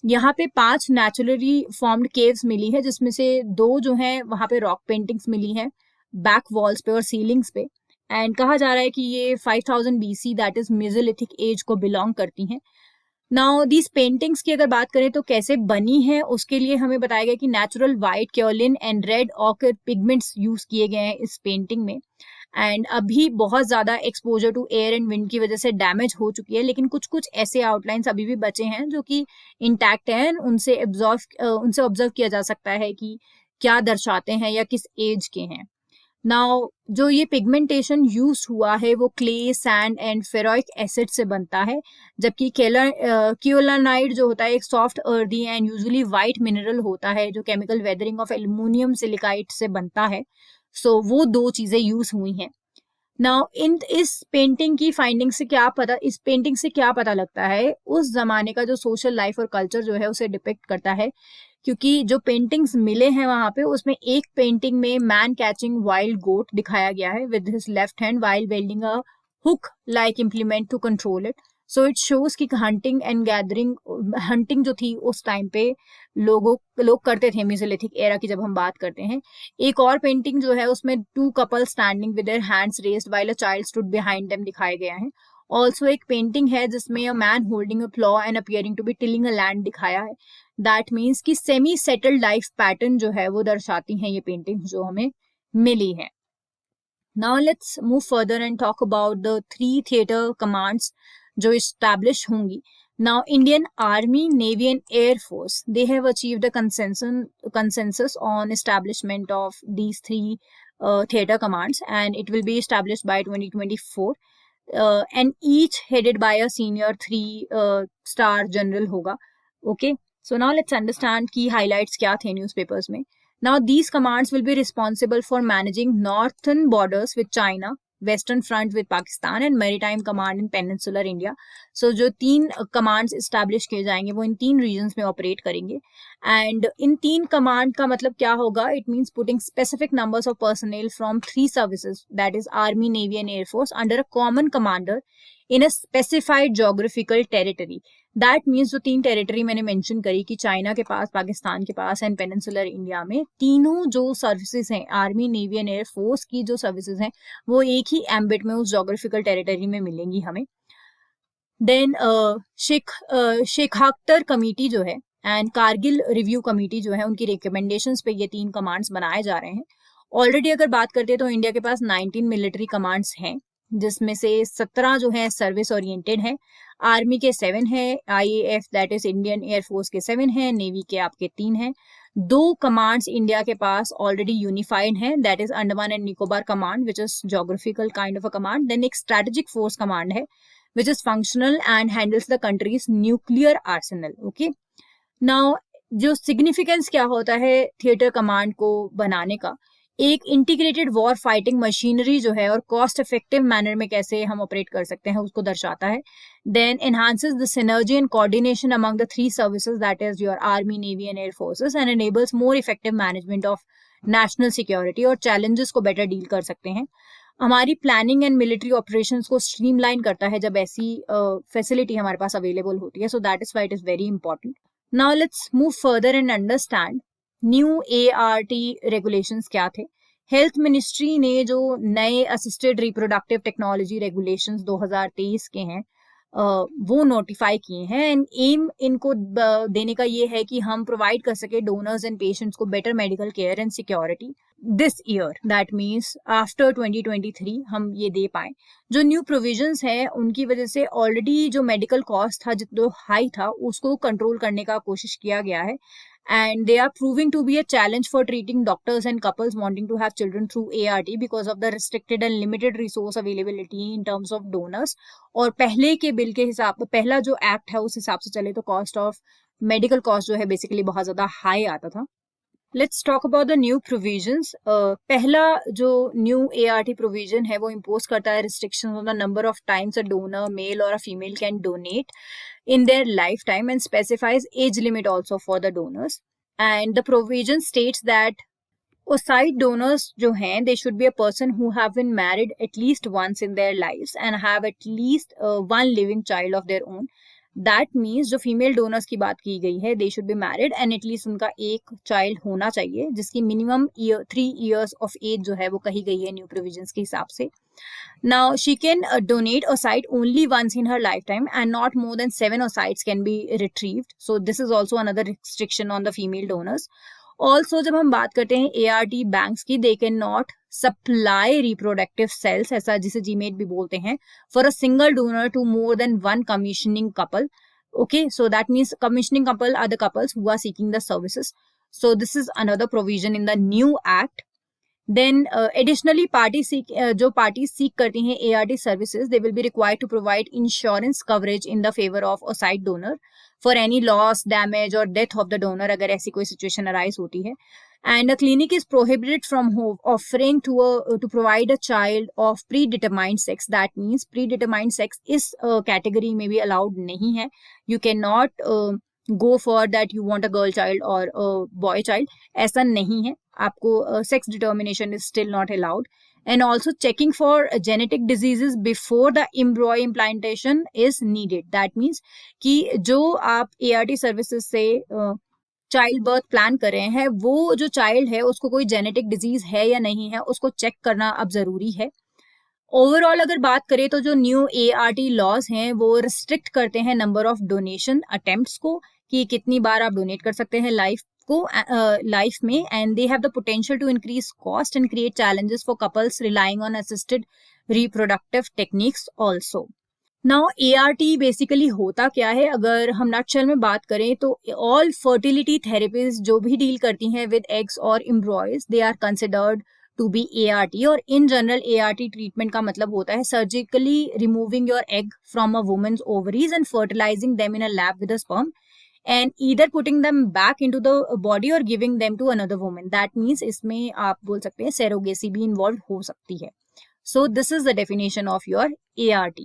यहाँ पे 5 नेचुरली फॉर्म्ड केव्स मिली है, जिसमें से 2 जो हैं वहां पे रॉक पेंटिंग्स मिली हैं बैक वॉल्स पे और सीलिंग्स पे. एंड कहा जा रहा है कि ये 5000 BC that is Mesolithic as को बिलोंग करती हैं. नाउ दीज पेंटिंग्स की अगर बात करें तो कैसे बनी है, उसके लिए हमें बताया गया कि natural white, kaolin and red ochre pigments use किए गए हैं इस पेंटिंग में. एंड अभी बहुत ज्यादा exposure to air and wind की वजह से डैमेज हो चुकी है, लेकिन कुछ कुछ ऐसे आउटलाइंस अभी भी बचे हैं जो कि इंटैक्ट हैं. उनसे ऑब्जर्व किया जा सकता है कि क्या दर्शाते हैं या किस एज के हैं. नाउ जो ये पिगमेंटेशन यूज हुआ है वो क्ले, सैंड एंड फेरोइक एसिड से बनता है, जबकि क्योलानाइड जो होता है एक soft earthy and usually white mineral होता है जो केमिकल वेदरिंग ऑफ एल्युमिनियम सिलिकाइट से बनता है. सो वो 2 चीजें यूज हुई हैं. नाउ इस पेंटिंग की फाइंडिंग से क्या पता, इस पेंटिंग से क्या पता लगता है, उस जमाने का जो सोशल लाइफ और कल्चर जो है उसे डिपिक्ट करता है. क्योंकि जो पेंटिंग्स मिले हैं वहां पे, उसमें एक पेंटिंग में मैन कैचिंग वाइल्ड गोट दिखाया गया है with his left hand while welding a hook like implement to control it. So it shows कि हंटिंग एंड गैदरिंग, हंटिंग जो थी उस टाइम पे लोग करते थे मेसोलिथिक एरा की जब हम बात करते हैं. एक और पेंटिंग जो है उसमें 2 couple standing with their hands raised while a child stood behind them दिखाए गए हैं. ऑल्सो एक पेंटिंग है जिसमें a man holding a plough and appearing to be tilling a land दिखाया है. दैट मीन्स कि सेमी सेटल्ड लाइफ पैटर्न जो है वो दर्शाती हैं ये पेंटिंग जो हमें मिली है. Now let's move further and talk about the 3 theatre commands जो इस्टेब्लिश होंगी. Now, Indian Army, Navy and Air Force, they have achieved a consensus on establishment of these 3 theater commands, and it will be established by 2024, and each headed by a senior 3-star general होगा. Okay, so now let's understand key highlights क्या थे newspapers में. Now, these commands will be responsible for managing northern borders with China, western front with Pakistan and maritime command in peninsular India. So जो 3 commands establish किए जाएंगे वो इन 3 regions में operate करेंगे. एंड इन 3 कमांड का मतलब क्या होगा, it means putting specific numbers of personnel from 3 services, that is army, navy and air force, under a common commander in a specified geographical territory. That means जो 3 टेरिटरी मैंने mention करी कि चाइना के पास, पाकिस्तान के पास एंड पेनिनसुलर इंडिया में, तीनों जो services हैं, आर्मी, नेवी एंड एयरफोर्स की जो सर्विसेज हैं वो एक ही एम्बिट में उस जोग्राफिकल टेरिटरी में मिलेंगी हमें. देन शेखाक्तर कमेटी जो है एंड कारगिल रिव्यू कमेटी जो है, उनकी रिकमेंडेशंस पे ये 3 कमांड्स बनाए जा रहे हैं. ऑलरेडी अगर बात करते हैं तो इंडिया के पास 19 मिलिट्री कमांड्स हैं, जिसमें से 17 जो है सर्विस ओरिएंटेड हैं. आर्मी के 7 है, IAF that is Indian air force के 7 है, नेवी के आपके 3 हैं. 2 कमांड्स इंडिया के पास ऑलरेडी यूनिफाइड हैं, that is Andaman and Nicobar command which is geographical kind of a command. Then एक स्ट्रेटेजिक फोर्स कमांड है which is functional and handles the country's nuclear arsenal. Okay, now जो significance क्या होता है theatre command को बनाने का, एक इंटीग्रेटेड वॉर फाइटिंग मशीनरी जो है और कॉस्ट इफेक्टिव मैनर में कैसे हम ऑपरेट कर सकते हैं उसको दर्शाता है. Then enhances the synergy and coordination among the 3 services, that is your army, navy and air forces, and enables more effective management of national security, और चैलेंजेस को बेटर डील कर सकते हैं. हमारी प्लानिंग एंड मिलिट्री ऑपरेशंस को streamline करता है जब ऐसी फैसिलिटी हमारे पास अवेलेबल होती है. सो that is why it is very important. Now let's move further and understand new ART regulations क्या थे. हेल्थ मिनिस्ट्री ने जो नए असिस्टेड रिप्रोडक्टिव टेक्नोलॉजी रेगुलेशंस 2023 के हैं वो नोटिफाई किए हैं. एंड एम इनको देने का ये है कि हम प्रोवाइड कर सके डोनर्स एंड पेशेंट्स को better medical care and security this year. That means after 2023 हम ये दे पाए. जो न्यू प्रोविजंस है उनकी वजह से ऑलरेडी जो मेडिकल कॉस्ट था जो हाई था उसको कंट्रोल करने का कोशिश किया गया है. And they are proving to be a challenge for treating doctors and couples wanting to have children through ART because of the restricted and limited resource availability in terms of donors. और पहले के bill के हिसाब पहला जो act है उस हिसाब से चले तो कॉस्ट ऑफ मेडिकल कॉस्ट जो है बेसिकली बहुत ज्यादा हाई आता था. Let's talk about the new provisions. पहला जो न्यू ART प्रोविजन है वो इम्पोज करता है restriction on the number of times a donor male और a female can donate in their lifetime and specifies age limit also for the donors. And the provision states that oocyte donors जो हैं they should be a person who have been married at least once in their lives and have at least one living child of their own. That means जो female donors की बात की गई है they should be married and at least उनका एक child होना चाहिए जिसकी मिनिमम 3 years of age जो है वो कही गई है न्यू प्रोविजंस के हिसाब से. Now she can donate oocyte only once in her lifetime and not more than 7 oocytes can be retrieved. So this is also another restriction on the female donors. Also जब हम बात करते हैं ART banks की they can not supply reproductive cells ऐसा जिसे GMAT भी बोलते हैं for a single donor to more than one commissioning couple. Okay, so that means commissioning couple are the couples who are seeking the services. So this is another provision in the new act. Then additionally जो parties seek करती हैं ART services they will be required to provide insurance coverage in the favor of oocyte donor for any loss, damage or death of the donor अगर ऐसी कोई situation arise होती है. And a clinic is prohibited from offering to provide a child of predetermined sex. That means predetermined sex इस category में भी allowed नहीं है. You cannot go for that you want a girl child or a boy child. ऐसा नहीं है. आपको sex determination is still not allowed. And also checking for genetic diseases before the embryo implantation is needed. That means कि जो आप ART services से child birth plan कर रहे हैं वो जो चाइल्ड है उसको कोई जेनेटिक डिजीज है या नहीं है उसको चेक करना अब जरूरी है. ओवरऑल अगर बात करें तो जो न्यू ART लॉज हैं वो रिस्ट्रिक्ट करते हैं नंबर ऑफ डोनेशन अटेम्प्ट्स को कि कितनी बार आप डोनेट कर सकते हैं लाइफ में. And they have the potential to increase cost and create challenges for couples relying on assisted reproductive techniques also. Now ART basically होता क्या है अगर हम नटशेल में बात करें तो ऑल फर्टिलिटी थेरेपीज जो भी डील करती हैं विद एग्स और embryos they are considered to be ART. और इन जनरल ART ट्रीटमेंट का मतलब होता है surgically removing your egg from a woman's ovaries and fertilising them in a lab with a sperm and either putting them back into the body or giving them to another woman. That means इसमें आप बोल सकते हैं surrogacy भी involved हो सकती है. So this is the definition of your ART.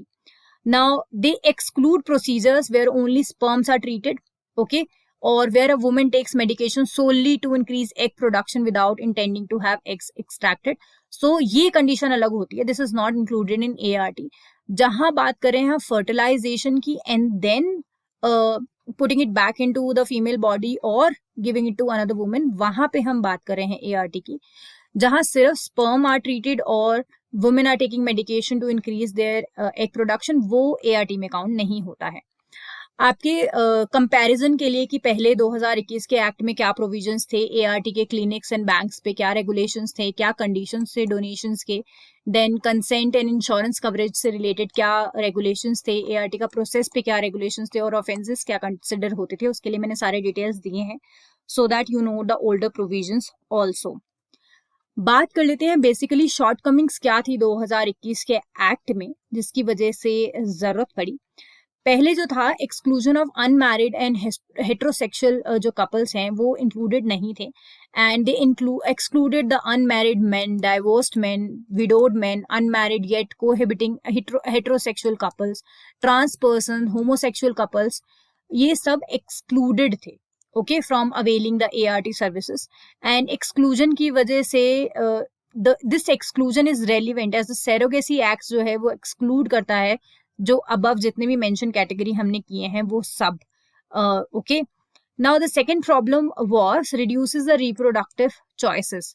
Now they exclude procedures where only sperms are treated, okay, or where a woman takes medication solely to increase egg production without intending to have eggs extracted. So ये condition अलग होती है. This is not included in ART. जहाँ बात करें हम fertilization की and then putting it back into the female body or giving it to another woman, वहां पे हम बात कर रहे हैं ART की. जहां सिर्फ sperm are treated और women are taking medication to increase their egg production, वो ART में काउंट नहीं होता है. आपके कंपैरिजन के लिए कि पहले 2021 के एक्ट में क्या प्रोविजंस थे ART के क्लिनिक्स एंड बैंक्स पे, क्या रेगुलेशंस थे, क्या कंडीशंस थे डोनेशंस के, then consent and insurance coverage से रिलेटेड क्या रेगुलेशंस थे, ART का प्रोसेस पे क्या रेगुलेशंस थे और ऑफेंसेस क्या कंसिडर होते थे, उसके लिए मैंने सारे डिटेल्स दिए हैं so that you know the older provisions also. बात कर लेते हैं बेसिकली शॉर्टकमिंग्स क्या थी 2021 के एक्ट में जिसकी वजह से जरूरत पड़ी. पहले जो था exclusion of unmarried and heterosexual जो कपल्स हैं वो इंक्लूडेड नहीं थे. And they excluded the unmarried man, divorced man, widowed man, unmarried yet cohabiting heterosexual couples, trans person, homosexual couples, ये सब एक्सक्लूडेड थे okay from availing the ART services. And exclusion की वजह से this exclusion is relevant as the surrogacy act जो है वो exclude करता है जो अबव जितने भी मेंशन कैटेगरी हमने किए हैं वो सब. Okay, now the second problem was reduces the reproductive choices.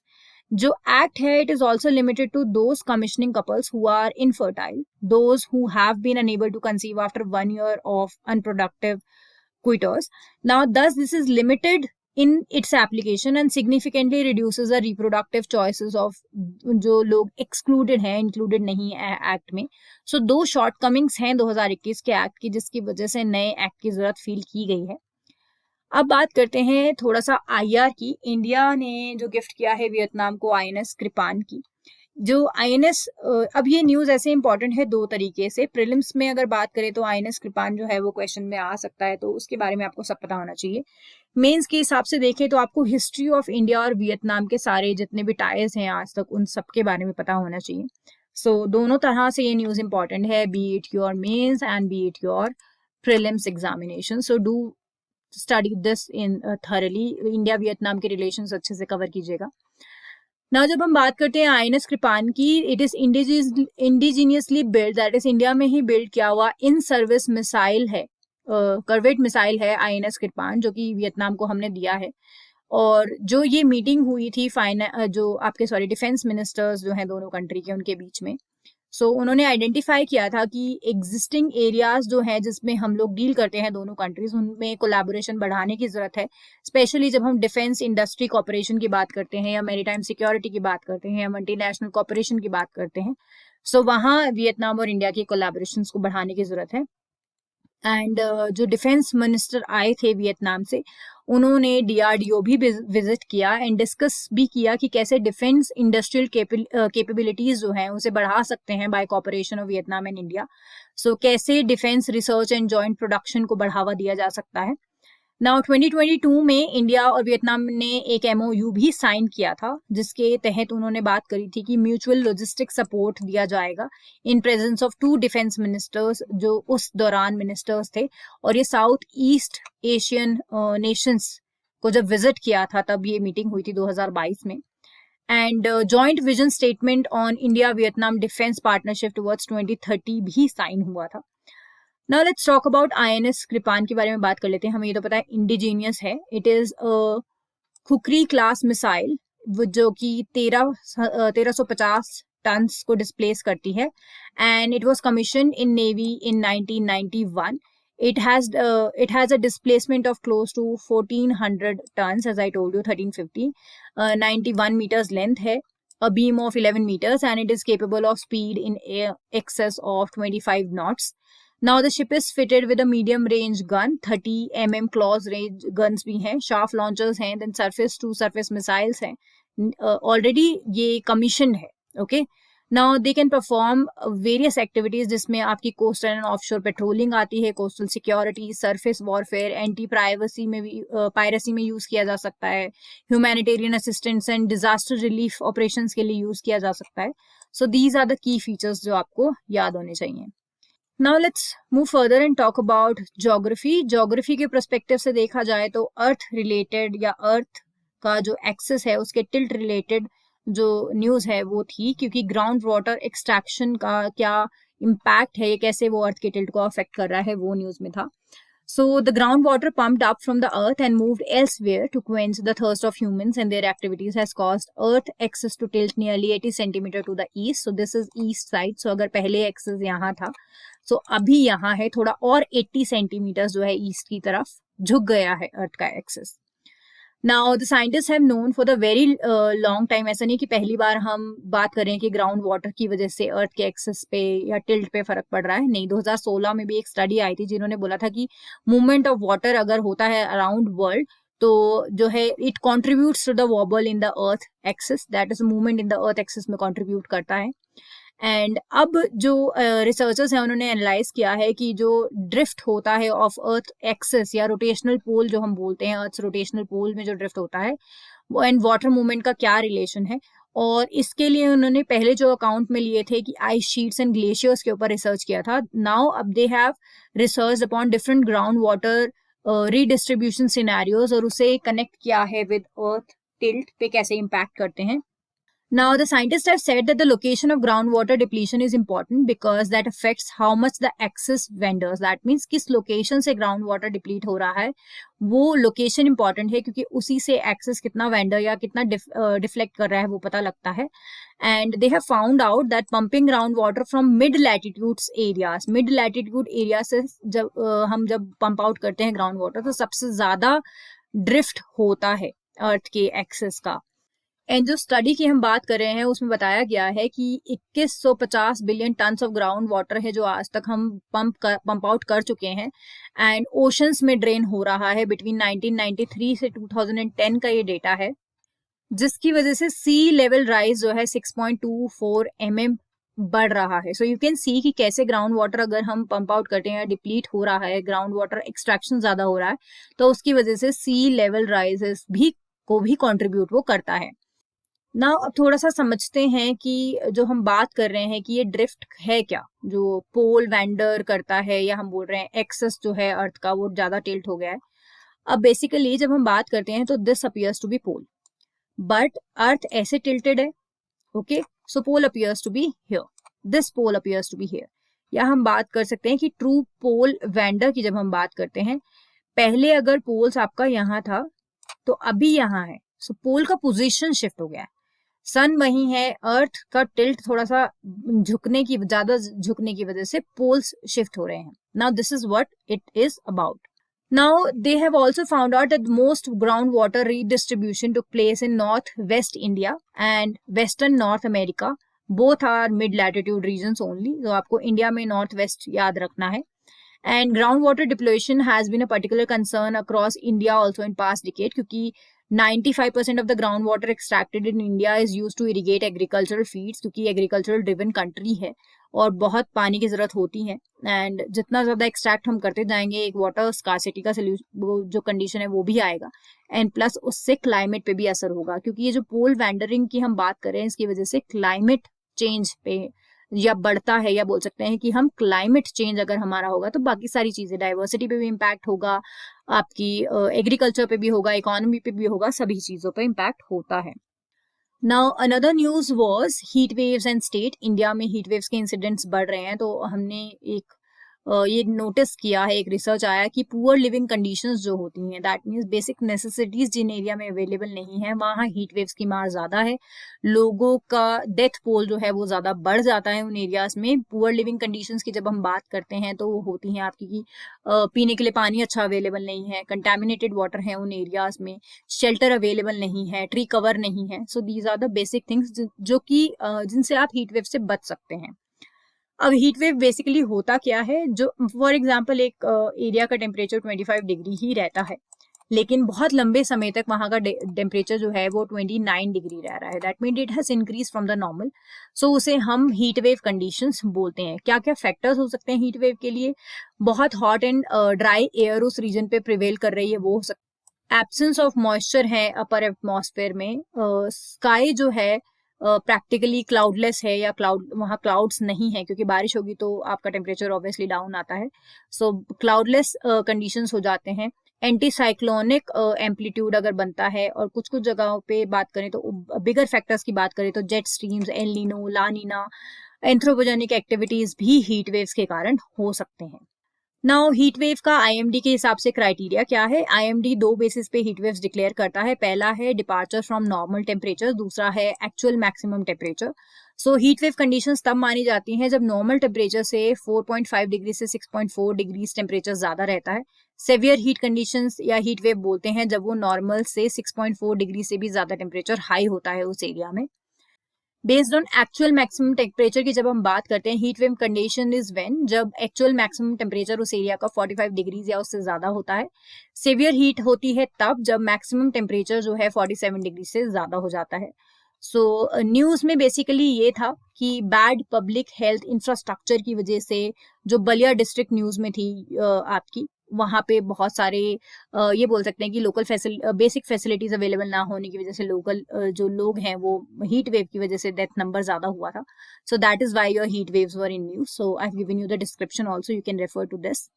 जो एक्ट है it is also limited to those commissioning couples who are infertile, those who have been unable to conceive after 1 year of unproductive quitters. Now, thus, this is limited in its application and significantly reduces the reproductive choices of जो लोग excluded हैं, included नहीं है act में. So, 2 shortcomings हैं 2021 के act की जिसकी वजह से नए एक्ट की जरूरत फील की गई है. अब बात करते हैं थोड़ा सा IR की. इंडिया ने जो गिफ्ट किया है वियतनाम को INS कृपान की. जो INS, अब ये न्यूज ऐसे इंपॉर्टेंट है 2 तरीके से. प्रीलिम्स में अगर बात करें तो INS कृपान जो है वो क्वेश्चन में आ सकता है, तो उसके बारे में आपको सब पता होना चाहिए. मेंस के हिसाब से देखें तो आपको हिस्ट्री ऑफ इंडिया और वियतनाम के सारे जितने भी टाइज हैं आज तक उन सब के बारे में पता होना चाहिए. सो दोनों तरह से ये न्यूज इंपॉर्टेंट है, be it your mains and be it your prelims examination. So do study this in thoroughly. India Vietnam के रिलेशंस अच्छे से कवर कीजिएगा. ना जब हम बात करते हैं INS कृपान की, it is indigenously build, that is India में ही बिल्ड किया हुआ इन सर्विस मिसाइल है, करवेट मिसाइल है INS कृपान जो कि वियतनाम को हमने दिया है. और जो ये मीटिंग हुई थी जो आपके डिफेंस मिनिस्टर्स जो हैं दोनों कंट्री के उनके बीच में, सो उन्होंने आइडेंटिफाई किया था कि एग्जिस्टिंग एरियाज जो है जिसमें हम लोग डील करते हैं दोनों कंट्रीज उनमें कोलैबोरेशन बढ़ाने की जरूरत है. स्पेशली जब हम डिफेंस इंडस्ट्री कॉपरेशन की बात करते हैं या मैरीटाइम सिक्योरिटी की बात करते हैं या मल्टीनेशनल कॉपरेशन की बात करते हैं, सो वहाँ वियतनाम और इंडिया की कोलैबोरेशन को बढ़ाने की जरूरत है. एंड जो डिफेंस मिनिस्टर आए थे वियतनाम से उन्होंने DRDO भी विजिट किया एंड डिस्कस भी किया कि कैसे डिफेंस इंडस्ट्रियल कैपेबिलिटीज जो हैं उसे बढ़ा सकते हैं by cooperation of Vietnam and India. So कैसे defence research and joint production को बढ़ावा दिया जा सकता है. नाउ 2022 में इंडिया और वियतनाम ने एक MOU भी साइन किया था जिसके तहत उन्होंने बात करी थी कि म्यूचुअल लॉजिस्टिक सपोर्ट दिया जाएगा in presence of 2 defence ministers जो उस दौरान मिनिस्टर्स थे. और ये साउथ ईस्ट एशियन नेशंस को जब विजिट किया था तब ये मीटिंग हुई थी 2022 में. And joint vision statement on India Vietnam defence partnership towards 2030 भी साइन हुआ था. Now let's talk about INS कृपान के बारे में बात कर लेते हैं. हमें ये तो पता है इंडिजीनियस है. It is khukri class missile जो कि 1350 टन्स को डिस्प्लेस करती है and it was commission in navy in 1991. It has a displacement of close to 1400 tons, as I told you, 1350. 91 meters length है, a beam of 11 meters, and it is capable of speed in excess of 25 knots. Now the ship is fitted with a medium range gun, 30 mm close range guns भी हैं, shaft launchers हैं, then surface to surface missiles हैं. Already ये commissioned है. Okay. Now they can perform various activities जिसमें आपकी coastal and offshore patrolling आती है, coastal security, surface warfare, anti piracy में भी piracy में यूज किया जा सकता है, humanitarian assistance and disaster relief operations के लिए यूज किया जा सकता है. So these are the key features जो आपको याद होने चाहिए. Now let's move further and talk about geography. Geography के perspective से देखा जाए तो अर्थ रिलेटेड या अर्थ का जो एक्सेस है उसके टिल्ट रिलेटेड जो न्यूज है वो थी, क्योंकि ग्राउंड वाटर एक्सट्रैक्शन का क्या इम्पैक्ट है, कैसे वो अर्थ के टिल्ट को अफेक्ट कर रहा है, वो न्यूज में था. So the groundwater pumped up from the earth and moved elsewhere to quench the thirst of humans and their activities has caused earth axis to tilt nearly 80 centimeter to the east. So this is east side. So अगर पहले axis यहाँ था, so अभी यहाँ है थोड़ा और 80 centimetre जो है ईस्ट की तरफ झुक गया है अर्थ का axis. Now the scientists have known for the very long time, ऐसा नहीं कि पहली बार हम बात करें कि ग्राउंड वाटर की वजह से अर्थ के एक्सेस पे या टिल्ट पे फर्क पड़ रहा है. नहीं, 2016 में भी एक स्टडी आई थी जिन्होंने बोला था कि मूवमेंट ऑफ वाटर अगर होता है अराउंड वर्ल्ड तो जो है it contributes to the wobble in the earth axis, that is movement in the earth axis में कॉन्ट्रीब्यूट करता है. एंड अब जो रिसर्चर्स हैं उन्होंने एनालाइज किया है कि जो ड्रिफ्ट होता है ऑफ अर्थ एक्सिस या रोटेशनल पोल जो हम बोलते हैं, अर्थ रोटेशनल पोल में जो ड्रिफ्ट होता है वो एंड वाटर मूवमेंट का क्या रिलेशन है. और इसके लिए उन्होंने पहले जो अकाउंट में लिए थे कि आइस शीट्स एंड ग्लेशियर्स के ऊपर रिसर्च किया था. नाउ अब they have research upon different ground water redistribution scenarios और उसे कनेक्ट किया है विद अर्थ टिल्ट पे कैसे इम्पैक्ट करते हैं. Now, the scientists have said that the location of groundwater depletion is important because that affects how much the excess vendors, that means किस location से ग्राउंड वाटर डिप्लीट हो रहा है, वो लोकेशन इंपॉर्टेंट है क्योंकि उसी से एक्सेस कितना वेंडर या कितना डिफ्लेक्ट कर रहा है वो पता लगता है. And they have found out that pumping ground water from mid latitudes areas, mid latitude area से हम जब पंप आउट करते हैं ग्राउंड वाटर तो सबसे ज्यादा ड्रिफ्ट होता है अर्थ के एक्सेस का. एंड जो स्टडी की हम बात कर रहे हैं उसमें बताया गया है कि 2150 billion tonne of ground water है जो आज तक हम पंप आउट कर चुके हैं एंड ओशंस में ड्रेन हो रहा है बिटवीन 1993 से 2010 का ये डेटा है, जिसकी वजह से सी लेवल राइज जो है 6.24 mm बढ़ रहा है. सो यू कैन सी कि कैसे ग्राउंड वाटर अगर हम पंप आउट करते हैं, डिप्लीट हो रहा है, ग्राउंड वाटर एक्सट्रैक्शन ज्यादा हो रहा है, तो उसकी वजह से सी लेवल राइजेस को भी कॉन्ट्रीब्यूट वो करता है. ना अब थोड़ा सा समझते हैं कि जो हम बात कर रहे हैं कि ये ड्रिफ्ट है क्या, जो पोल वेंडर करता है या हम बोल रहे हैं एक्सेस जो है अर्थ का वो ज्यादा टिल्ट हो गया है. अब बेसिकली जब हम बात करते हैं तो this appears to be pole, but earth ऐसे टिल्टेड है, okay, so pole appears to be here, this pole appears to be here. या हम बात कर सकते हैं कि ट्रू पोल वेंडर की जब हम बात करते हैं, पहले अगर पोल्स आपका यहाँ था तो अभी यहाँ है, सो पोल का पोजीशन शिफ्ट हो गया है. सन वही है, अर्थ का टिल्ट थोड़ा सा ज्यादा झुकने की वजह से पोल्स शिफ्ट हो रहे हैं. Now this is what it is about. Now they have also found out that most ground water redistribution took place in north west India and western north America, both are mid latitude regions only. तो आपको India में north west याद रखना है. And groundwater depletion has been a particular concern across India also in past decade, क्योंकि 95% of the groundwater extracted in India is used to irrigate agricultural fields, क्योंकि agricultural driven country है और बहुत पानी की जरूरत होती है. एंड जितना ज्यादा एक्सट्रैक्ट हम करते जाएंगे एक वाटर स्कार्सिटी का जो कंडीशन है वो भी आएगा. एंड प्लस उससे क्लाइमेट पे भी असर होगा, क्योंकि ये जो पोल वेंडरिंग की हम बात कर रहे हैं इसकी वजह से क्लाइमेट चेंज पे या बढ़ता है, या बोल सकते हैं कि हम क्लाइमेट चेंज अगर हमारा होगा तो बाकी सारी चीजें, डाइवर्सिटी पे भी इम्पैक्ट होगा, आपकी एग्रीकल्चर पे भी होगा, इकोनॉमी पे भी होगा, सभी चीजों पे इम्पैक्ट होता है. Now another news was heat waves and state. India में हीट वेव्स के इंसिडेंट्स बढ़ रहे हैं, तो हमने ये नोटिस किया है, एक रिसर्च आया कि पुअर लिविंग कंडीशंस जो होती हैं, दैट मींस बेसिक नेसेसिटीज जिन एरिया में अवेलेबल नहीं है वहाँ हीट वेव्स की मार ज्यादा है, लोगों का डेथ पोल जो है वो ज्यादा बढ़ जाता है उन एरियाज में. पुअर लिविंग कंडीशंस की जब हम बात करते हैं तो वो होती हैं आपकी कि पीने के लिए पानी अच्छा अवेलेबल नहीं है, कंटेमिनेटेड वाटर है उन एरियाज में, शेल्टर अवेलेबल नहीं है, ट्री कवर नहीं है. So these are the basic things जो कि जिनसे आप हीट वेव से बच सकते हैं. अब हीट वेव बेसिकली होता क्या है, जो फॉर एग्जांपल एक एरिया का टेम्परेचर 25 डिग्री ही रहता है, लेकिन बहुत लंबे समय तक वहां का टेम्परेचर जो है वो 29 डिग्री रह रहा है, that mean it has increase from the normal. So उसे हम हीट वेव कंडीशंस बोलते हैं. क्या क्या फैक्टर्स हो सकते हैं हीट वेव के लिए? बहुत हॉट एंड ड्राई एयर उस रीजन पे प्रिवेल कर रही है, वो हो सकता है. एब्सेंस ऑफ मॉइस्चर है अपर एटमॉस्फेयर में, स्काई जो है प्रैक्टिकली क्लाउडलेस है या वहाँ क्लाउड्स नहीं है, क्योंकि बारिश होगी तो आपका टेम्परेचर ऑब्वियसली डाउन आता है. सो क्लाउडलेस कंडीशंस हो जाते हैं. एंटी साइक्लोनिक एम्पलीट्यूड अगर बनता है, और कुछ कुछ जगहों पे बात करें तो बिगर फैक्टर्स की बात करें तो जेट स्ट्रीम्स, एल नीनो, ला नीना, एंथ्रोपोजेनिक एक्टिविटीज भी हीट वेव्स के कारण हो सकते हैं. नाउ हीट वेव का आईएमडी के हिसाब से क्राइटेरिया क्या है? आईएमडी दो बेसिस पे हीट वेव्स डिक्लेयर करता है. पहला है डिपार्चर फ्रॉम नॉर्मल टेम्परेचर, दूसरा है actual maximum temperature. So heat wave conditions तब मानी जाती हैं जब नॉर्मल टेम्परेचर से 4.5 डिग्री से 6.4 डिग्री टेम्परेचर ज्यादा रहता है. सेवियर हीट कंडीशंस या हीट वेव बोलते हैं जब वो नॉर्मल से 6.4 डिग्री से भी ज्यादा टेम्परेचर हाई होता है उस एरिया में. Based on actual maximum temperature की जब हम बात करते हैं, heat wave condition is when जब एक्चुअल मैक्सिमम टेम्परेचर उस एरिया का 45 डिग्रीज या उससे ज्यादा होता है. सेवियर हीट होती है तब जब मैक्सिमम टेम्परेचर जो है 47 डिग्री से ज्यादा हो जाता है. सो न्यूज में बेसिकली ये था कि बैड पब्लिक हेल्थ इंफ्रास्ट्रक्चर की वजह से, जो बलिया डिस्ट्रिक्ट न्यूज में थी आपकी, वहां पे बहुत सारे ये बोल सकते हैं कि लोकल बेसिक फैसिलिटीज अवेलेबल ना होने की वजह से लोकल जो लोग हैं वो हीट वेव की वजह से डेथ नंबर ज्यादा हुआ था. So that is why your heat waves were in news. So I have given you the description also, you can refer to this.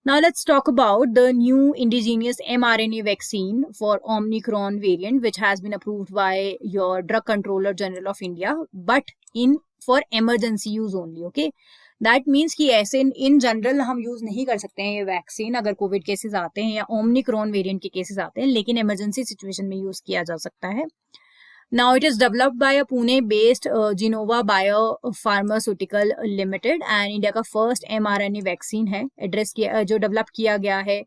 Now let's talk about the new indigenous mRNA vaccine for Omicron variant, which has been approved by your Drug Controller General of India, but for emergency use only. Okay, that means कि ऐसे in general हम use नहीं कर सकते हैं ये vaccine अगर Covid cases आते हैं या ओमनिक्रॉन वेरिएंट के केसेस आते हैं, लेकिन इमरजेंसी सिचुएशन में यूज किया जा सकता है. Now it is developed by a Pune-based Genova Biopharmaceutical Limited and India का first mRNA vaccine है एड्रेस किया जो डेवलप किया गया है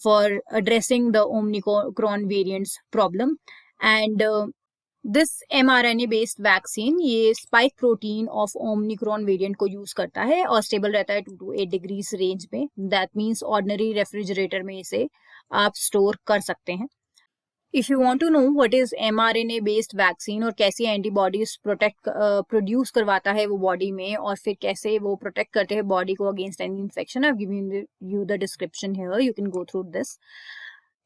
for addressing the Omicron variants problem. And this mRNA based vaccine ये spike protein of Omicron variant को use करता है और स्टेबल रहता है 2 to 8 degrees रेंज में. That means ordinary रेफ्रिजरेटर में इसे आप स्टोर कर सकते हैं. If you want to know what is mRNA based vaccine और कैसे एंटीबॉडीज प्रोड्यूस करवाता है वो बॉडी में और फिर कैसे वो प्रोटेक्ट करते हैं बॉडी को against any infection, I have given you the description here, you can go through this.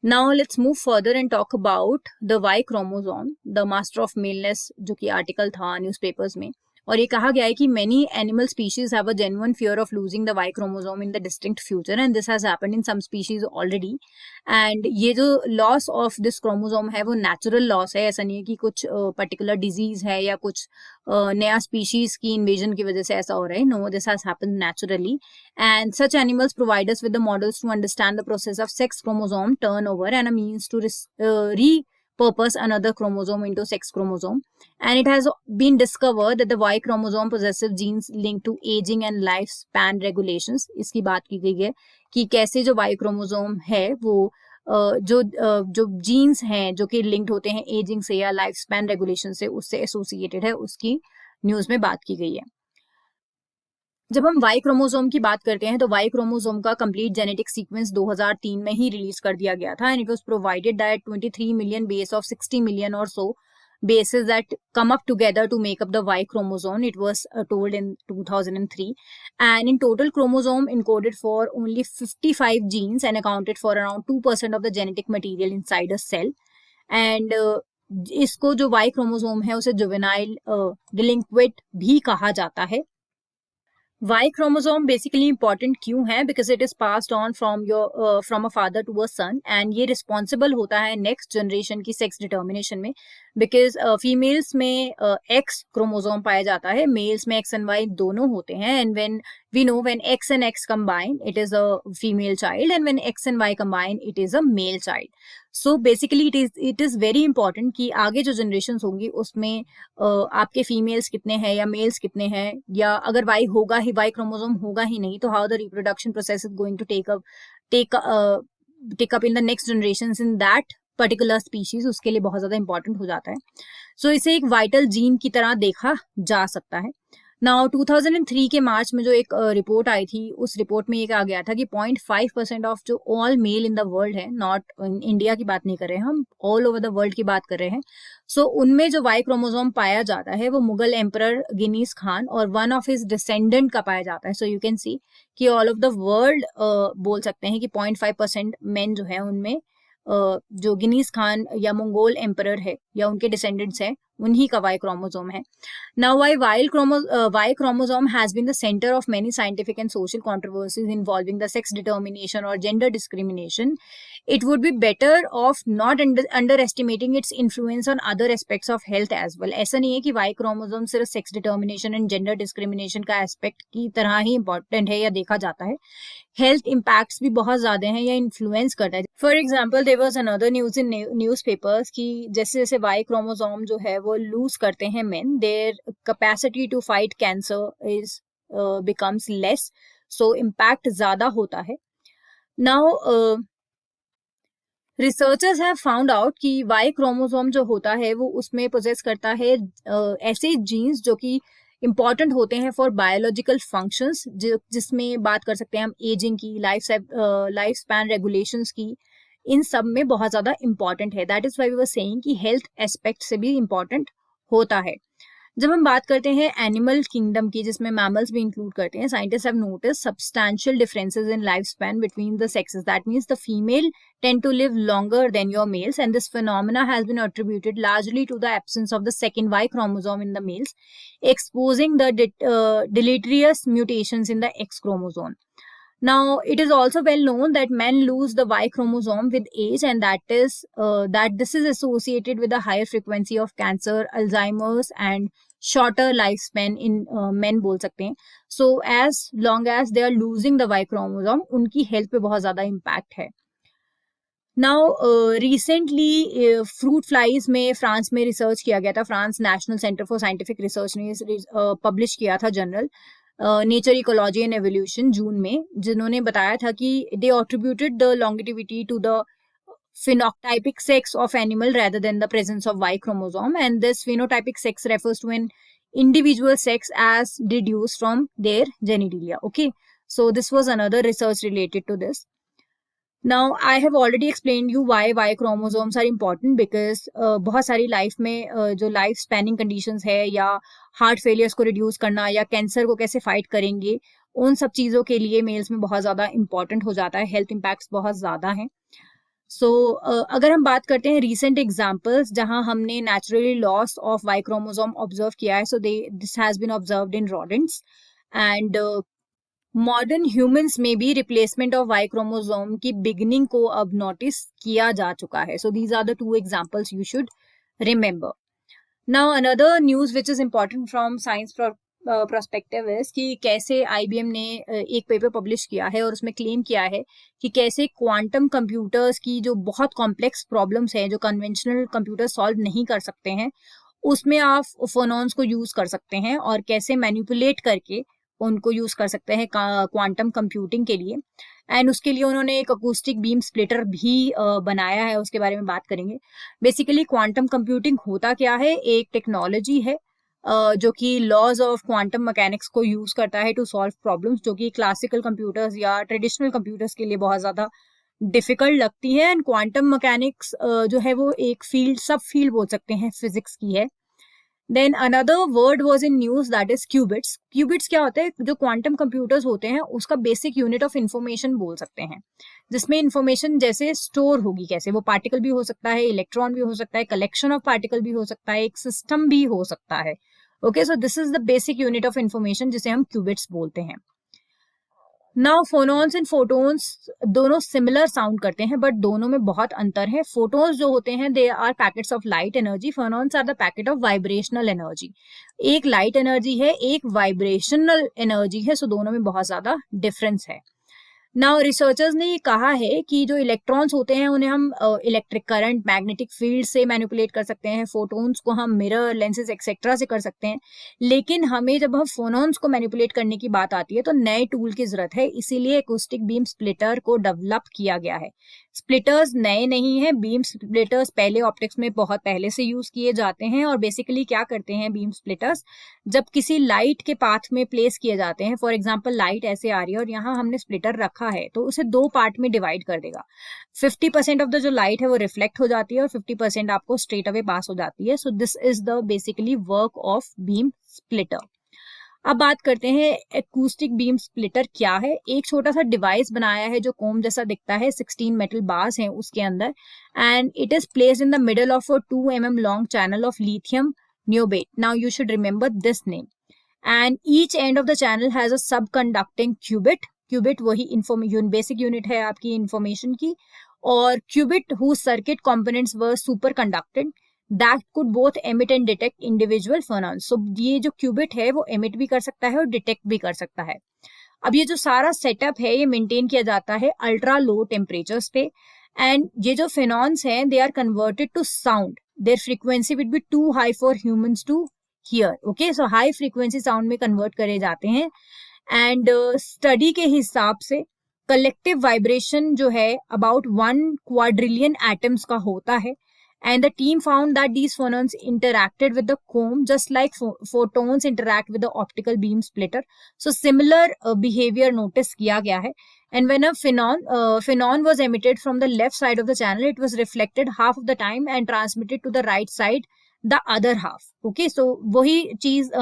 Now let's move further and talk about the Y chromosome, the master of maleness, जो कि article था newspapers में. और ये कहा गया है कि many animal species have a genuine fear of losing the Y chromosome in the distant future and this has happened in some species already. And ये जो loss of this chromosome है वो natural loss है, ऐसा नहीं है कि कुछ particular disease है या कुछ नया species की invasion की वजह से ऐसा हो रहा है. No, this has happened naturally. And such animals provide us with the models to understand the process of sex chromosome turnover and a means to repurpose another chromosome into sex chromosome. And it has been discovered that the Y chromosome possessive genes linked to aging and lifespan regulations. इसकी बात की गई है कि कैसे जो Y chromosome है वो जो जीन्स हैं जो कि लिंक्ड होते हैं एजिंग से या लाइफ स्पैन रेगुलेशन से उससे एसोसिएटेड है, उसकी न्यूज में बात की गई है. जब हम वाई क्रोमोसोम की बात करते हैं तो वाई क्रोमोसोम का कंप्लीट जेनेटिक सीक्वेंस 2003 में ही रिलीज कर दिया गया था and it was provided that 23 million base of 60 million और सो bases that come up together to make up the Y chromosome. It was told in 2003 and in total chromosome encoded for only 55 genes and accounted for around 2% of the genetic material inside a cell. And इसको जो Y chromosome है उसे juvenile delinquent भी कहा जाता है. Y chromosome basically important क्यों है? Because it is passed on from a father to a son and ये रिस्पॉन्सिबल होता है नेक्स्ट जनरेशन की सेक्स डिटर्मिनेशन में. बिकॉज फीमेल्स में एक्स क्रोमोसोम पाया जाता है, मेल्स में एक्स एंड वाई दोनों होते हैं. And when we know when X and X combine it is a female child and when X and Y combine it is a male child. So basically it is very important कि आगे जो generations होंगी उसमें आपके females कितने हैं या males कितने हैं, या अगर Y होगा ही, Y chromosome होगा ही नहीं तो how the reproduction process is going to take up in the next generations in that particular species, उसके लिए बहुत ज्यादा important हो जाता है. So इसे एक vital gene की तरह देखा जा सकता है. नाउ 2003 के मार्च में जो एक रिपोर्ट आई थी उस रिपोर्ट में ये कहा गया था कि 0.5% ऑफ जो all mail in the world है, नॉट इंडिया की बात नहीं कर रहे हैं हम, ऑल ओवर द वर्ल्ड की बात कर रहे हैं. सो उनमें जो वाई क्रोमोसोम पाया जाता है वो मुगल एम्परर गिनीज खान और वन ऑफ हिज डिसेंडेंट का पाया जाता है. सो यू कैन सी कि ऑल ऑफ द वर्ल्ड बोल सकते हैं कि 0.5% मेन जो है उनमें जो गिनीज खान या मंगोल एम्परर है या उनके डिसेंडेंट्स है उन्हीं का वाई क्रोमोसोम है. Now, while Y chromosome has been the center of many scientific and social controversies involving the sex determination or gender discrimination, it would be better off not underestimating its influence on other aspects of health as well. ऐसा नहीं है कि Y chromosome सिर्फ sex determination and gender discrimination का aspect की तरह ही important है या देखा जाता है. हेल्थ इम्पैक्ट्स भी बहुत ज्यादा हैं या इन्फ्लुएंस करता है. For example there was another news in newspapers कि जैसे जैसे वाई क्रोमोसोम जो है वो लूज करते हैं men, their capacity to fight cancer is becomes less, so impact ज्यादा होता है. Now researchers have found out कि वाई क्रोमोसोम जो होता है वो उसमें पोजेस करता है ऐसे जीन्स जो कि इंपॉर्टेंट होते हैं फॉर बायोलॉजिकल फंक्शंस, जिसमें बात कर सकते हैं हम एजिंग की, लाइफ स्पैन रेगुलेशंस की, इन सब में बहुत ज्यादा इंपॉर्टेंट है. That is why we were saying कि हेल्थ एस्पेक्ट से भी इंपॉर्टेंट होता है. जब हम बात करते हैं एनिमल किंगडम की जिसमें मैमल्स भी इंक्लूड करते हैं, scientist have notice substantial differences in life span between the sexes. That means the female tend to live longer than your males, and this phenomena has been attributed largely to the absence of the second Y chromosome in the males, exposing the deleterious mutations in the X chromosome. Now, it is also well known that men lose the Y chromosome with age, and that this is associated with a higher frequency of cancer, Alzheimer's, and shorter lifespan in men बोल सकते हैं. So as long as they are losing the Y chromosome, उनकी health पे बहुत ज़्यादा impact है. Now recently fruit flies में France में रिसर्च किया गया था. France national centre for scientific research ने पब्लिश किया था journal nature ecology and evolution June में, जिन्होंने बताया था कि they attributed the longevity to the phenotypic sex of animal rather than the presence of Y chromosome, and this phenotypic sex refers to an individual sex as deduced from their genitalia. Okay, so this was another research related to this. Now I have already explained you why Y chromosomes are important, because बहुत सारी life में जो life spanning conditions है या heart failures को reduce करना या cancer को कैसे फाइट करेंगे, उन सब चीज़ों के लिए मेल्स में बहुत ज़्यादा इंपॉर्टेंट हो जाता है. हेल्थ इम्पैक्ट्स बहुत ज़्यादा हैं. सो अगर हम बात करते हैं रीसेंट एग्जाम्पल्स जहां हमने naturally loss of Y chromosome observe किया है, so this has been observed in rodents, and modern humans में भी रिप्लेसमेंट ऑफ वाई क्रोमोसोम की बिगिनिंग को अब नोटिस किया जा चुका है. So these are the two examples you should remember. Now another news which is important from science prospective इज कि कैसे आईबीएम ने एक पेपर पब्लिश किया है और उसमें क्लेम किया है कि कैसे क्वांटम कंप्यूटर्स की जो बहुत कॉम्प्लेक्स प्रॉब्लम्स हैं जो कन्वेंशनल कंप्यूटर सॉल्व नहीं कर सकते हैं, उसमें आप फोनॉन्स को यूज कर सकते हैं और कैसे मैनिपुलेट करके उनको यूज कर सकते हैं क्वांटम कंप्यूटिंग के लिए. एंड उसके लिए उन्होंने एक अकूस्टिक बीम स्प्लिटर भी बनाया है, उसके बारे में बात करेंगे. बेसिकली क्वांटम कंप्यूटिंग होता क्या है, एक टेक्नोलॉजी है जो कि लॉज ऑफ क्वांटम मैकेनिक्स को यूज करता है टू सॉल्व प्रॉब्लम्स जो कि क्लासिकल कंप्यूटर्स या ट्रेडिशनल कंप्यूटर्स के लिए बहुत ज्यादा डिफिकल्ट लगती है. एंड क्वांटम मैकेनिक्स जो है वो एक फील्ड सब फील्ड बोल सकते हैं फिजिक्स की है. Then another word was in news that is qubits. Qubits क्या होते हैं, जो क्वांटम कंप्यूटर्स होते हैं उसका बेसिक यूनिट ऑफ इंफॉर्मेशन बोल सकते हैं, जिसमें इंफॉर्मेशन जैसे स्टोर होगी कैसे, वो पार्टिकल भी हो सकता है, इलेक्ट्रॉन भी हो सकता है, कलेक्शन ऑफ पार्टिकल भी हो सकता है, एक सिस्टम भी हो सकता है. Okay, so this is the basic unit of information जिसे हम क्यूबिट्स बोलते हैं. नाउ फोनॉन्स एंड फोटोन्स दोनों सिमिलर साउंड करते हैं बट दोनों में बहुत अंतर है. फोटोन्स जो होते हैं they are packets of light energy, phonons are the packet of vibrational energy. एक लाइट एनर्जी है, एक वाइब्रेशनल एनर्जी है, सो दोनों में बहुत ज्यादा डिफरेंस है. नाउ रिसर्चर्स ने ये कहा है कि जो इलेक्ट्रॉन्स होते हैं उन्हें हम इलेक्ट्रिक करंट, मैग्नेटिक फील्ड से मैनिपुलेट कर सकते हैं, फोटोन्स को हम मिरर, लेंसेज एक्सेट्रा से कर सकते हैं, लेकिन हमें जब हम फोनॉन्स को मैनिपुलेट करने की बात आती है तो नए टूल की जरूरत है. इसीलिए एकॉस्टिक बीम स्प्लिटर को डेवलप किया गया है. स्प्लिटर्स नए नहीं है, बीम स्प्लिटर्स पहले ऑप्टिक्स में बहुत पहले से यूज किए जाते हैं. और बेसिकली क्या करते हैं बीम स्प्लिटर्स, जब किसी लाइट के पाथ में प्लेस किए जाते हैं, फॉर एग्जांपल लाइट ऐसे आ रही है और यहाँ हमने स्प्लिटर रखा है तो उसे दो पार्ट में डिवाइड कर देगा. 50% ऑफ द जो लाइट है वो रिफ्लेक्ट हो जाती है और 50% आपको स्ट्रेट अवे पास हो जाती है. So this is the basically work of beam splitter. अब बात करते हैं एकूस्टिक बीम स्प्लिटर क्या है. एक छोटा सा डिवाइस बनाया है जो कोम जैसा दिखता है, 16 मेटल बार्स हैं उसके अंदर, and it is placed in the middle of a 2 mm long channel of lithium niobate. Now you should remember this name. And each end of the channel has a sub conducting qubit. Qubit वही basic unit है आपकी information की, और qubit who circuit components were superconducted that could both emit and detect individual phonons. So ये जो qubit है वो emit भी कर सकता है और डिटेक्ट भी कर सकता है. अब ये जो सारा सेटअप है ये मेंटेन किया जाता है अल्ट्रा लो टेम्परेचर्स पे, एंड ये जो फेनॉन्स हैं they are converted to sound. Their frequency will be too high for humans to hear. Okay, so high frequency sound में कन्वर्ट करे जाते हैं. एंड स्टडी के हिसाब से कलेक्टिव वाइब्रेशन जो है अबाउट 1 क्वाड्रिलियन एटम्स का होता है. And the team found that these phonons interacted with the comb just like photons interact with the optical beam splitter. So similar behavior notice किया गया है. And when a phonon was emitted from the left side of the channel, it was reflected half of the time and transmitted to the right side the other half. Okay, so वही चीज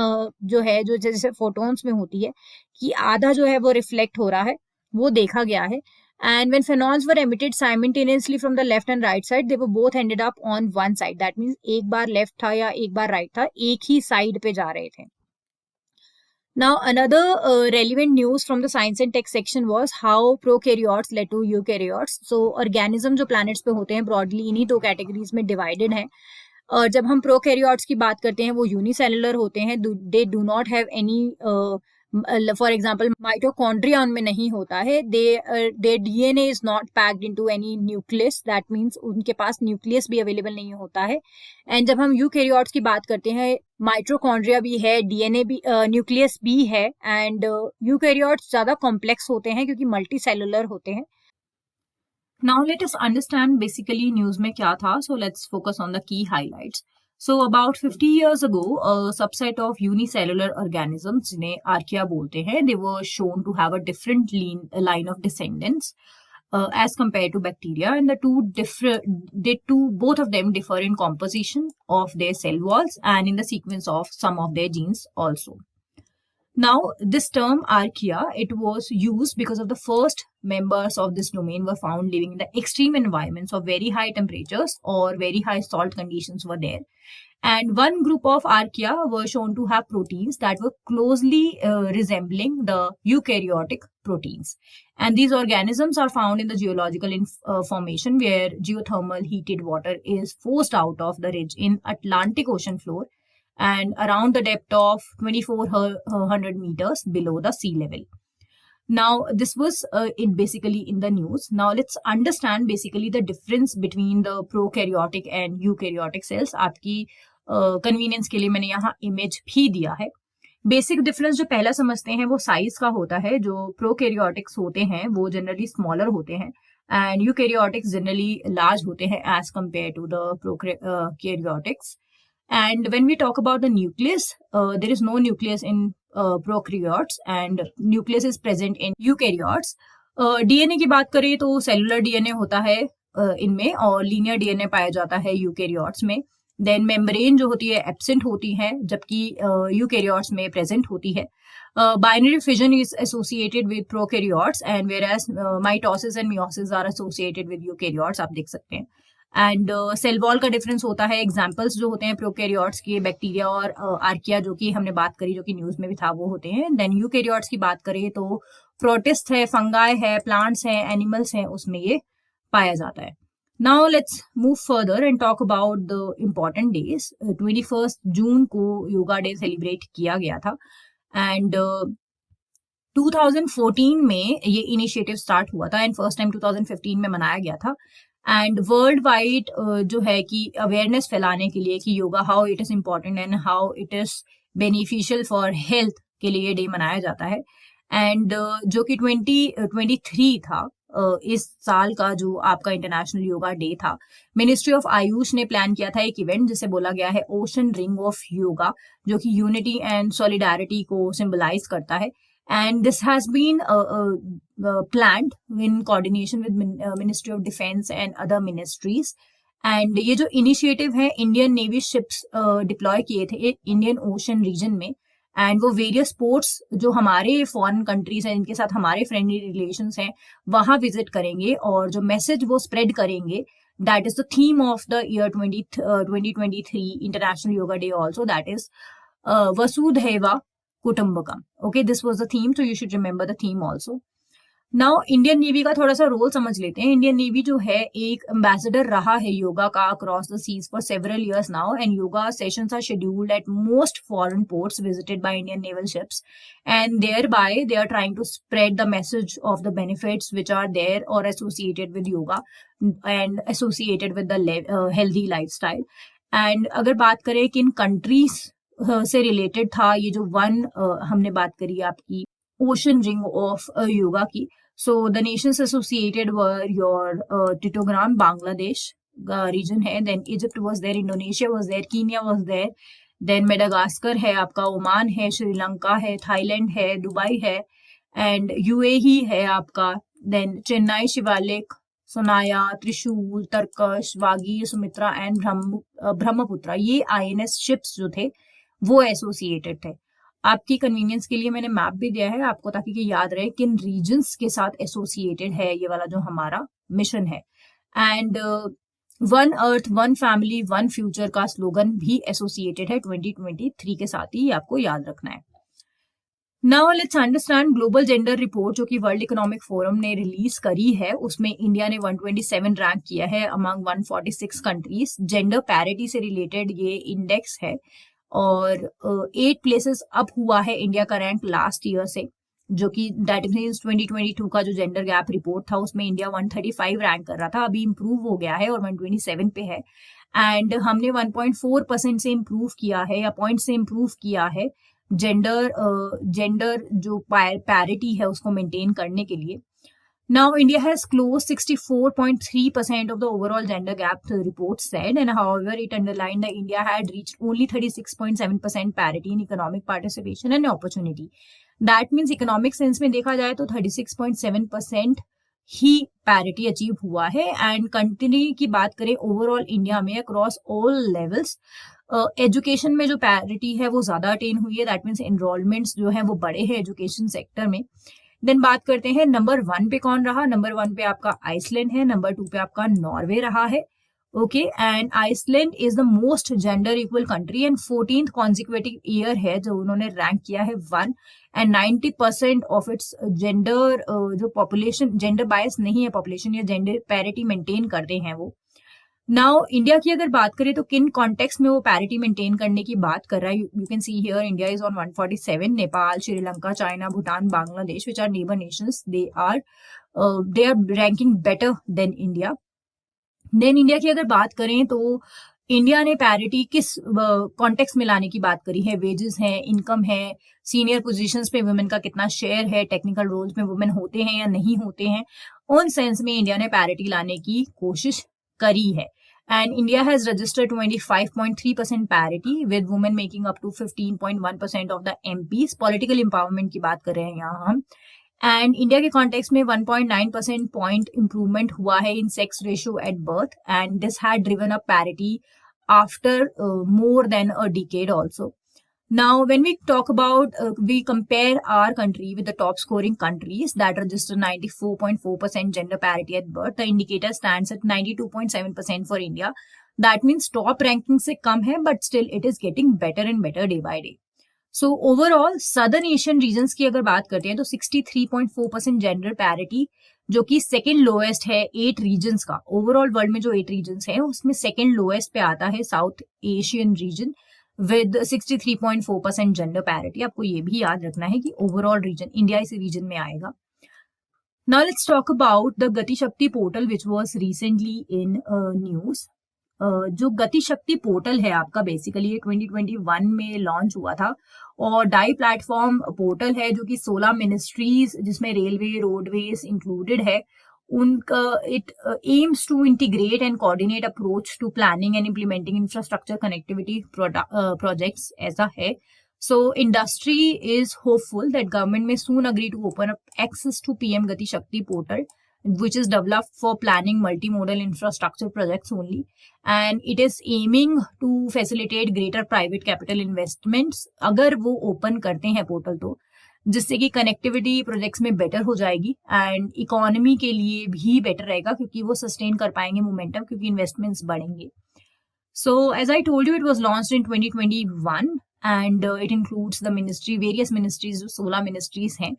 जो है जो जैसे photons में होती है कि आधा जो है वो रिफ्लेक्ट हो रहा है, वो देखा गया है. And when phonons were emitted simultaneously from the left and right side, they were both ended up on one side. That means एक बार लेफ्ट था या एक बार राइट था, एक ही साइड पे जा रहे थे. Now, another relevant news from the science and tech section was how prokaryotes led to eukaryotes. So, organism जो planets पे होते हैं broadly इन्हीं दो categories में divided हैं. और जब हम प्रोकैरियोट्स की बात करते हैं वो यूनिसेलुलर होते हैं. They do not have any, for example mitochondria उनमें नहीं होता है. They DNA is not packed into any nucleus. That means उनके पास न्यूक्लियस भी अवेलेबल नहीं होता है. एंड जब हम यूकैरियोट्स की बात करते हैं माइटोकॉन्ड्रिया भी है, डीएनए भी, न्यूक्लियस भी है. एंड यूकैरियोट्स ज्यादा कॉम्प्लेक्स होते हैं क्योंकि मल्टी सेलुलर होते हैं. Now let us understand basically news में क्या था. So let's focus on the key highlights. So about 50 years ago, a subset of unicellular organisms जिन्हें आर्किया बोलते हैं, they were shown to have a different line of descendants as compared to bacteria, and both of them differ in composition of their cell walls and in the sequence of some of their genes also. Now, this term archaea, it was used because of the first members of this domain were found living in the extreme environments of very high temperatures or very high salt conditions were there. And one group of archaea were shown to have proteins that were closely resembling the eukaryotic proteins. And these organisms are found in the geological formation where geothermal heated water is forced out of the ridge in Atlantic Ocean floor and around the depth of 2400 meters below the sea level. Now, this was basically in the news. Now, let's understand basically the difference between the prokaryotic and eukaryotic cells. आपकी convenience के लिए मैंने यहाँ image भी दिया है. Basic difference जो पहला समझते हैं वो साइज का होता है. जो प्रोकैरियोटिक्स होते हैं वो जनरली स्मॉलर होते हैं एंड यूकैरियोटिक्स जनरली लार्ज होते हैं as compare to the prokaryotics. And when we talk about the nucleus, there is no nucleus in prokaryotes and nucleus is present in eukaryotes. DNA की बात करें तो cellular DNA होता है इनमें और लीनियर डीएनए पाया जाता है यूकैरियोट्स में. देन मेम्ब्रेन जो होती है एब्सेंट होती है जबकि यूकैरियोट्स में प्रेजेंट होती है. Binary fission is associated with prokaryotes and whereas mitosis and meiosis are associated with eukaryotes. आप देख सकते हैं. एंड सेल वॉल का डिफरेंस होता है. एग्जाम्पल्स जो होते हैं प्रोकैरियोट्स के बैक्टीरिया और आर्किया जो कि हमने बात करी जो कि न्यूज में भी था वो होते हैं. देन यूकैरियोट्स की बात करें तो प्रोटिस्ट है, फंगाई है, प्लांट्स हैं, एनिमल्स हैं, उसमें ये पाया जाता है. Now let's move further and talk about the important days. 21 जून को योगा डे सेलिब्रेट किया गया था एंड 2014 में ये इनिशिएटिव स्टार्ट हुआ था एंड फर्स्ट टाइम 2015 में मनाया गया था. एंड वर्ल्ड वाइड जो है कि अवेयरनेस फैलाने के लिए कि yoga how it is important and how it is beneficial for health के लिए ये डे मनाया जाता है. एंड जो कि 2023 था इस साल का जो आपका इंटरनेशनल योगा डे था, मिनिस्ट्री ऑफ आयुष ने प्लान किया था एक इवेंट जिसे बोला गया है ओशन रिंग ऑफ योगा, जो कि यूनिटी एंड सॉलिडारिटी को सिंबलाइज करता है. And this has been planned in coordination with Ministry of Defense and other ministries. And ये जो इनिशिएटिव है इंडियन नेवी शिप्स डिप्लॉय किए थे इंडियन ओशन रीजन में एंड वो वेरियस पोर्ट्स जो हमारे फॉरेन कंट्रीज हैं जिनके साथ हमारे फ्रेंडली रिलेशंस हैं वहां विजिट करेंगे और जो मैसेज वो स्प्रेड करेंगे. That is the theme of the year 2023 international yoga day also. That is Vasudhaiva Kutumbakam. Okay, this was the theme, so you should remember the theme also. Now, Indian navy का थोड़ा सा role समझ लेते हैं. Indian navy जो है एक ambassador रहा है योगा का across the seas for several years now and yoga sessions are scheduled at most foreign ports visited by Indian naval ships and thereby they are trying to spread the message of the benefits which are there or associated with yoga and associated with the healthy lifestyle. And अगर बात करें किन countries से related था ये जो हमने बात करी आपकी ओशन रिंग ऑफ योगा की. So the nations associated were your टिटोग्राम बांग्लादेश रीजन है, then Egypt was there, Indonesia was there, Kenya was there, then Madagascar है आपका, ओमान है, श्रीलंका है, थाईलैंड है, दुबई है एंड यूएई है आपका, देन चेन्नई, शिवालिक, सोनाया, त्रिशूल, तरकश, वागी, सुमित्रा एंड ब्रह्मपुत्रा. ये आईएनएस शिप्स जो थे वो एसोसिएटेड थे. आपकी कन्वीनियंस के लिए मैंने मैप भी दिया है आपको ताकि कि याद रहे किन रीजन्स के साथ एसोसिएटेड है ये वाला जो हमारा मिशन है. And one earth one family one future का स्लोगन भी एसोसिएटेड है 2023 के साथ ही, आपको याद रखना है. Now let's understand global gender report जो कि वर्ल्ड इकोनॉमिक फोरम ने रिलीज करी है। उसमें इंडिया ने 127 रैंक किया है अमंग 146 कंट्रीज। जेंडर पैरिटी से रिलेटेड ये इंडेक्स है और 8 प्लेसेस अप हुआ है इंडिया का रैंक लास्ट ईयर से, जो कि दैट मीन्स 2022 का जो जेंडर गैप रिपोर्ट था उसमें इंडिया 135 रैंक कर रहा था, अभी इंप्रूव हो गया है और 127 पे है। एंड हमने 1.4% से इम्प्रूव किया है या पॉइंट से इम्प्रूव किया है जेंडर जो पैरिटी है उसको मेंटेन करने के लिए। Now, India has closed 64.3% of the overall gender gap, the report said, and however, it underlined that India had reached only 36.7% parity in economic participation and opportunity. That means economic sense में देखा जाए तो 36.7% ही parity achieve हुआ है। And country की बात करें overall India में अक्रॉस ऑल लेवल्स एजुकेशन में जो पैरिटी है वो ज्यादा अटेन हुई है। दैट मीन्स एनरोलमेंट्स जो है वो बढ़े हैं एजुकेशन सेक्टर में। देन बात करते हैं नंबर 1 पे कौन रहा। नंबर 1 पे आपका आइसलैंड है, नंबर 2 पे आपका नॉर्वे रहा है। Okay, and Iceland is the most gender equal country and 14th consecutive year है जो उन्होंने रैंक किया है 1 एंड 90% ऑफ इट्स जेंडर जो पॉपुलेशन जेंडर बायस नहीं है पॉपुलेशन या जेंडर पैरिटी मेंटेन करते हैं वो। नाउ इंडिया की अगर बात करें तो किन कॉन्टेक्स्ट में वो पैरिटी मेंटेन करने की बात कर रहा है। You can see here India is on 147, Nepal, Sri Lanka, China, Bhutan, Bangladesh which are neighbour nations, they are ranking better than India. Then India की अगर बात करें तो इंडिया ने पैरिटी किस कॉन्टेक्स्ट में लाने की बात करी है। वेजेस है, इनकम है, सीनियर पोजीशंस पे वुमेन का कितना शेयर है, टेक्निकल रोल्स में वुमेन होते हैं या नहीं होते हैं, उन सेंस में इंडिया ने पैरिटी लाने की कोशिश करी है। And India has registered 25.3% parity with women making up to 15.1% of the MPs. Political empowerment की बात कर रहे हैं यहाँ हम। एंड इंडिया के कॉन्टेक्स्ट में 1.9% पॉइंट इम्प्रूवमेंट हुआ है इन sex ratio at birth and this had driven up parity after more than a decade also. Now, when we talk about, we compare our country with the top scoring countries that register 94.4% gender parity at birth. The indicator stands at 92.7% for India. That means top ranking से कम है, but still it is getting better and better day by day. So overall, Southern Asian regions की अगर बात करते हैं तो 63.4% gender parity, जो कि सेकेंड लोएस्ट है 8 रीजन्स का। ओवरऑल वर्ल्ड में जो 8 रीजन्स है उसमें सेकेंड लोएस्ट पे आता है south Asian region with 63.4% gender parity. आपको ये भी याद रखना है कि ओवरऑल रीजन इंडिया इस रीजन में आएगा। Now let's talk about the गति Shakti portal which was recently in news. जो गति शक्ति पोर्टल है आपका बेसिकली ये 2021 में लॉन्च हुआ था और डाई प्लेटफॉर्म पोर्टल है जो कि 16 मिनिस्ट्रीज जिसमें रेलवे रोडवेज इंक्लूडेड है उनका it aims to integrate and coordinate approach to planning and implementing infrastructure connectivity projects ऐसा है। So industry is hopeful that government में soon agree to open up access to PM Gati Shakti portal which is developed for planning multimodal infrastructure projects only, and it is aiming to facilitate greater private capital investments। अगर वो open करते हैं portal तो जिससे कि connectivity projects में better हो जाएगी एंड इकोनॉमी के लिए भी बेटर रहेगा क्योंकि वो सस्टेन कर पाएंगे मोमेंटम क्योंकि इन्वेस्टमेंट्स बढ़ेंगे। So as I told you it was launched in 2021 and it includes the ministry various ministries जो 16 मिनिस्ट्रीज हैं।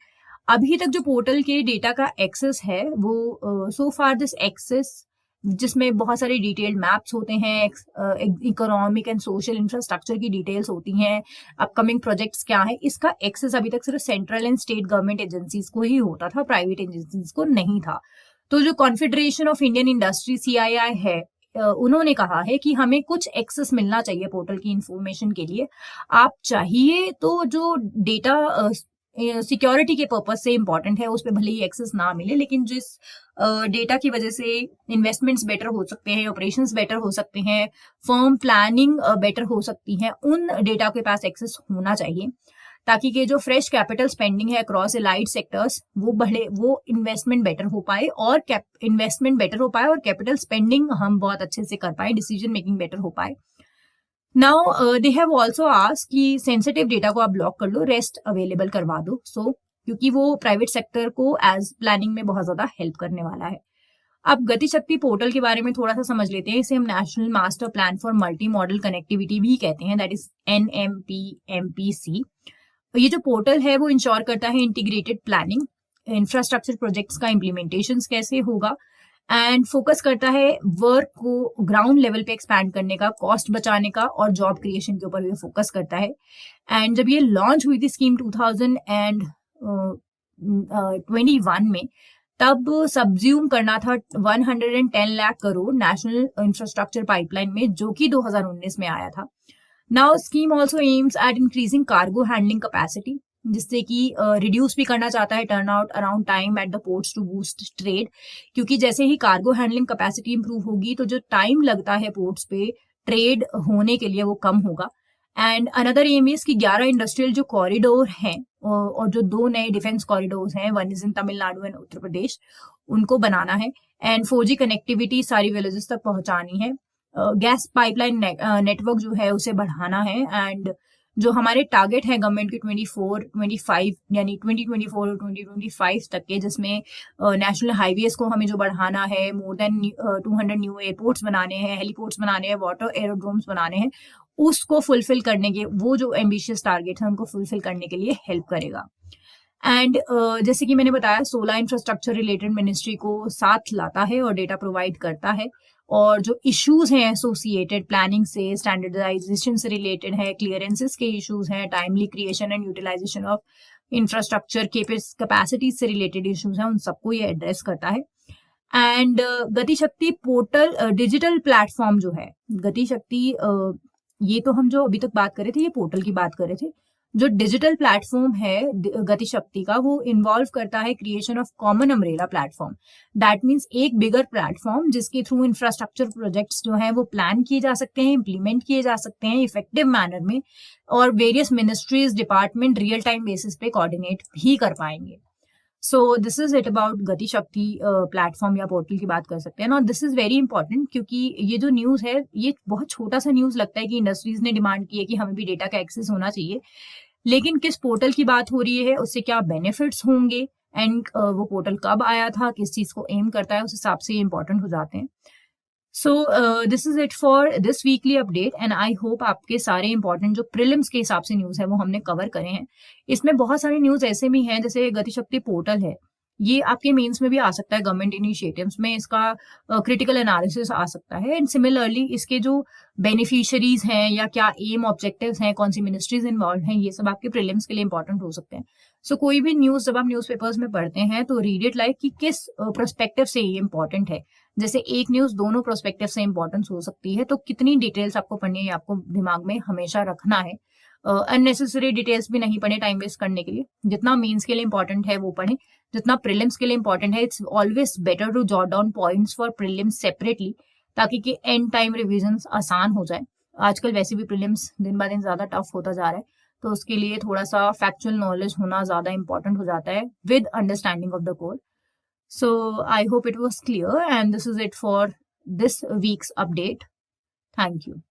अभी तक जो पोर्टल के डेटा का एक्सेस है वो सो फार दिस एक्सेस जिसमें बहुत सारे डिटेल्ड मैप्स होते हैं, इकोनॉमिक एंड सोशल इंफ्रास्ट्रक्चर की डिटेल्स होती हैं, अपकमिंग प्रोजेक्ट्स क्या है, इसका एक्सेस अभी तक सिर्फ central and state government agencies को ही होता था, प्राइवेट एजेंसीज को नहीं था। तो जो confederation of Indian industry CII है उन्होंने कहा है कि हमें कुछ एक्सेस मिलना चाहिए पोर्टल की इंफॉर्मेशन के लिए। आप चाहिए तो जो डेटा सिक्योरिटी के पर्पज से इंपॉर्टेंट है उस पर भले ही एक्सेस ना मिले, लेकिन जिस डेटा की वजह से इन्वेस्टमेंट्स बेटर हो सकते हैं, ऑपरेशंस बेटर हो सकते हैं, फर्म प्लानिंग बेटर हो सकती है, उन डेटा के पास एक्सेस होना चाहिए ताकि कि जो फ्रेश कैपिटल स्पेंडिंग है अक्रॉस एलाइड सेक्टर्स वो इन्वेस्टमेंट बेटर हो पाए और इन्वेस्टमेंट बेटर हो पाए और कैपिटल स्पेंडिंग हम बहुत अच्छे से कर पाए, डिसीजन मेकिंग बेटर हो पाए। Now they have also asked कि सेंसिटिव डेटा को आप ब्लॉक कर लो, रेस्ट अवेलेबल करवा दो। सो क्योंकि वो प्राइवेट सेक्टर को एज प्लानिंग में बहुत ज्यादा हेल्प करने वाला है। अब गति शक्ति पोर्टल के बारे में थोड़ा सा समझ लेते हैं। इसे हम national master plan for multi modal connectivity भी कहते हैं, दैट इज NMPMPC। ये जो पोर्टल है वो इंश्योर करता है इंटीग्रेटेड प्लानिंग, इंफ्रास्ट्रक्चर प्रोजेक्ट्स का इम्प्लीमेंटेशन कैसे होगा, एंड फोकस करता है वर्क को ग्राउंड लेवल पे एक्सपैंड करने का, कॉस्ट बचाने का और जॉब क्रिएशन के ऊपर भी फोकस करता है। एंड जब ये लॉन्च हुई थी स्कीम 2021 में, तब सब्ज्यूम करना था 110 lakh crore national infrastructure pipeline में, जो कि 2019 में आया था। Now scheme also aims at increasing cargo handling capacity, जिससे कि रिड्यूस भी करना चाहता है turn out around time at the ports to boost trade, क्योंकि जैसे ही कार्गो हैंडलिंग कैपेसिटी इंप्रूव होगी तो जो टाइम लगता है पोर्ट्स पे ट्रेड होने के लिए वो कम होगा। एंड अनदर एम इज कि 11 इंडस्ट्रियल जो कॉरिडोर हैं और जो 2 नए डिफेंस कॉरिडोर हैं, one is in Tamil Nadu and Uttar Pradesh, उनको बनाना है। एंड 4G कनेक्टिविटी सारी विलेजेस तक पहुंचानी है। गैस पाइपलाइन नेटवर्क जो है उसे बढ़ाना है। एंड जो हमारे टारगेट है गवर्नमेंट के 2024-25 यानी 2024 और 2025 तक के, जिसमें नेशनल हाईवेज को हमें जो बढ़ाना है, मोर देन 200 न्यू एयरपोर्ट्स बनाने हैं, हेलीपोर्ट्स बनाने हैं, वाटर एरोड्रोम्स बनाने हैं, उसको फुलफिल करने के, वो जो एम्बिशियस टारगेट है उनको फुलफिल करने के लिए हेल्प करेगा। एंड जैसे कि मैंने बताया, 16 इंफ्रास्ट्रक्चर रिलेटेड मिनिस्ट्री को साथ लाता है और डेटा प्रोवाइड करता है, और जो इश्यूज हैं एसोसिएटेड प्लानिंग से, स्टैंडर्डाइजेशन से रिलेटेड है, क्लियरेंसेस के इश्यूज हैं, timely creation and utilisation of infrastructure capacity से रिलेटेड इश्यूज हैं, उन सबको ये एड्रेस करता है। And Gati Shakti portal digital platform जो है, गतिशक्ति ये तो हम जो अभी तक बात कर रहे थे, ये पोर्टल की बात कर रहे थे। जो डिजिटल प्लेटफॉर्म है गतिशक्ति का, वो इन्वॉल्व करता है creation of common umbrella platform. That means एक बिगर प्लेटफॉर्म जिसके थ्रू इंफ्रास्ट्रक्चर प्रोजेक्ट्स जो हैं वो प्लान किए जा सकते हैं, इंप्लीमेंट किए जा सकते हैं इफेक्टिव मैनर में, और various ministries department real time basis पे कोऑर्डिनेट भी कर पाएंगे। So this is it about Gati Shakti platform या पोर्टल की बात कर सकते हैं ना। दिस इज वेरी इंपॉर्टेंट, क्योंकि ये जो न्यूज है ये बहुत छोटा सा न्यूज लगता है कि इंडस्ट्रीज ने डिमांड की है कि हमें भी डेटा का एक्सेस होना चाहिए, लेकिन किस पोर्टल की बात हो रही है, उससे क्या बेनिफिट्स होंगे, एंड वो पोर्टल कब आया था, किस चीज को एम करता है, उस हिसाब से ये इंपॉर्टेंट हो जाते हैं। सो this is it for this weekly update, and I hope आपके सारे इंपॉर्टेंट जो प्रीलिम्स के हिसाब से न्यूज है वो हमने कवर करे हैं। इसमें बहुत सारे न्यूज ऐसे भी हैं, जैसे गतिशक्ति पोर्टल है, ये आपके मेंस में भी आ सकता है, गवर्नमेंट इनिशिएटिव्स में इसका क्रिटिकल एनालिसिस आ सकता है। एंड सिमिलरली इसके जो बेनिफिशियरीज हैं या क्या एम ऑब्जेक्टिव्स हैं, कौन सी मिनिस्ट्रीज इन्वॉल्व हैं, ये सब आपके प्रीलिम्स के लिए इंपॉर्टेंट हो सकते हैं। सो कोई भी न्यूज जब आप न्यूज़पेपर्स में पढ़ते हैं तो रीड इट लाइक कि किस प्रोस्पेक्टिव से ये इंपॉर्टेंट है। जैसे एक न्यूज दोनों प्रोस्पेक्टिव से इंपॉर्टेंस हो सकती है, तो कितनी डिटेल्स आपको पढ़नी है, आपको दिमाग में हमेशा रखना है। अननेसेसरी डिटेल्स भी नहीं पढ़े टाइम वेस्ट करने के लिए। जितना मेंस के लिए इंपॉर्टेंट है वो पढ़ें, जितना प्रीलिम्स के लिए इंपॉर्टेंट है, it's always better to jot down points for prelims separately, ताकि कि एंड टाइम रिविजन आसान हो जाए। आजकल वैसे भी प्रीलिम्स दिन ब दिन ज्यादा टफ होता जा रहा है, तो उसके लिए थोड़ा सा फैक्चुअल नॉलेज होना ज्यादा इंपॉर्टेंट हो जाता है with understanding of the core. So I hope it was clear, and this is it for this week's update. Thank you.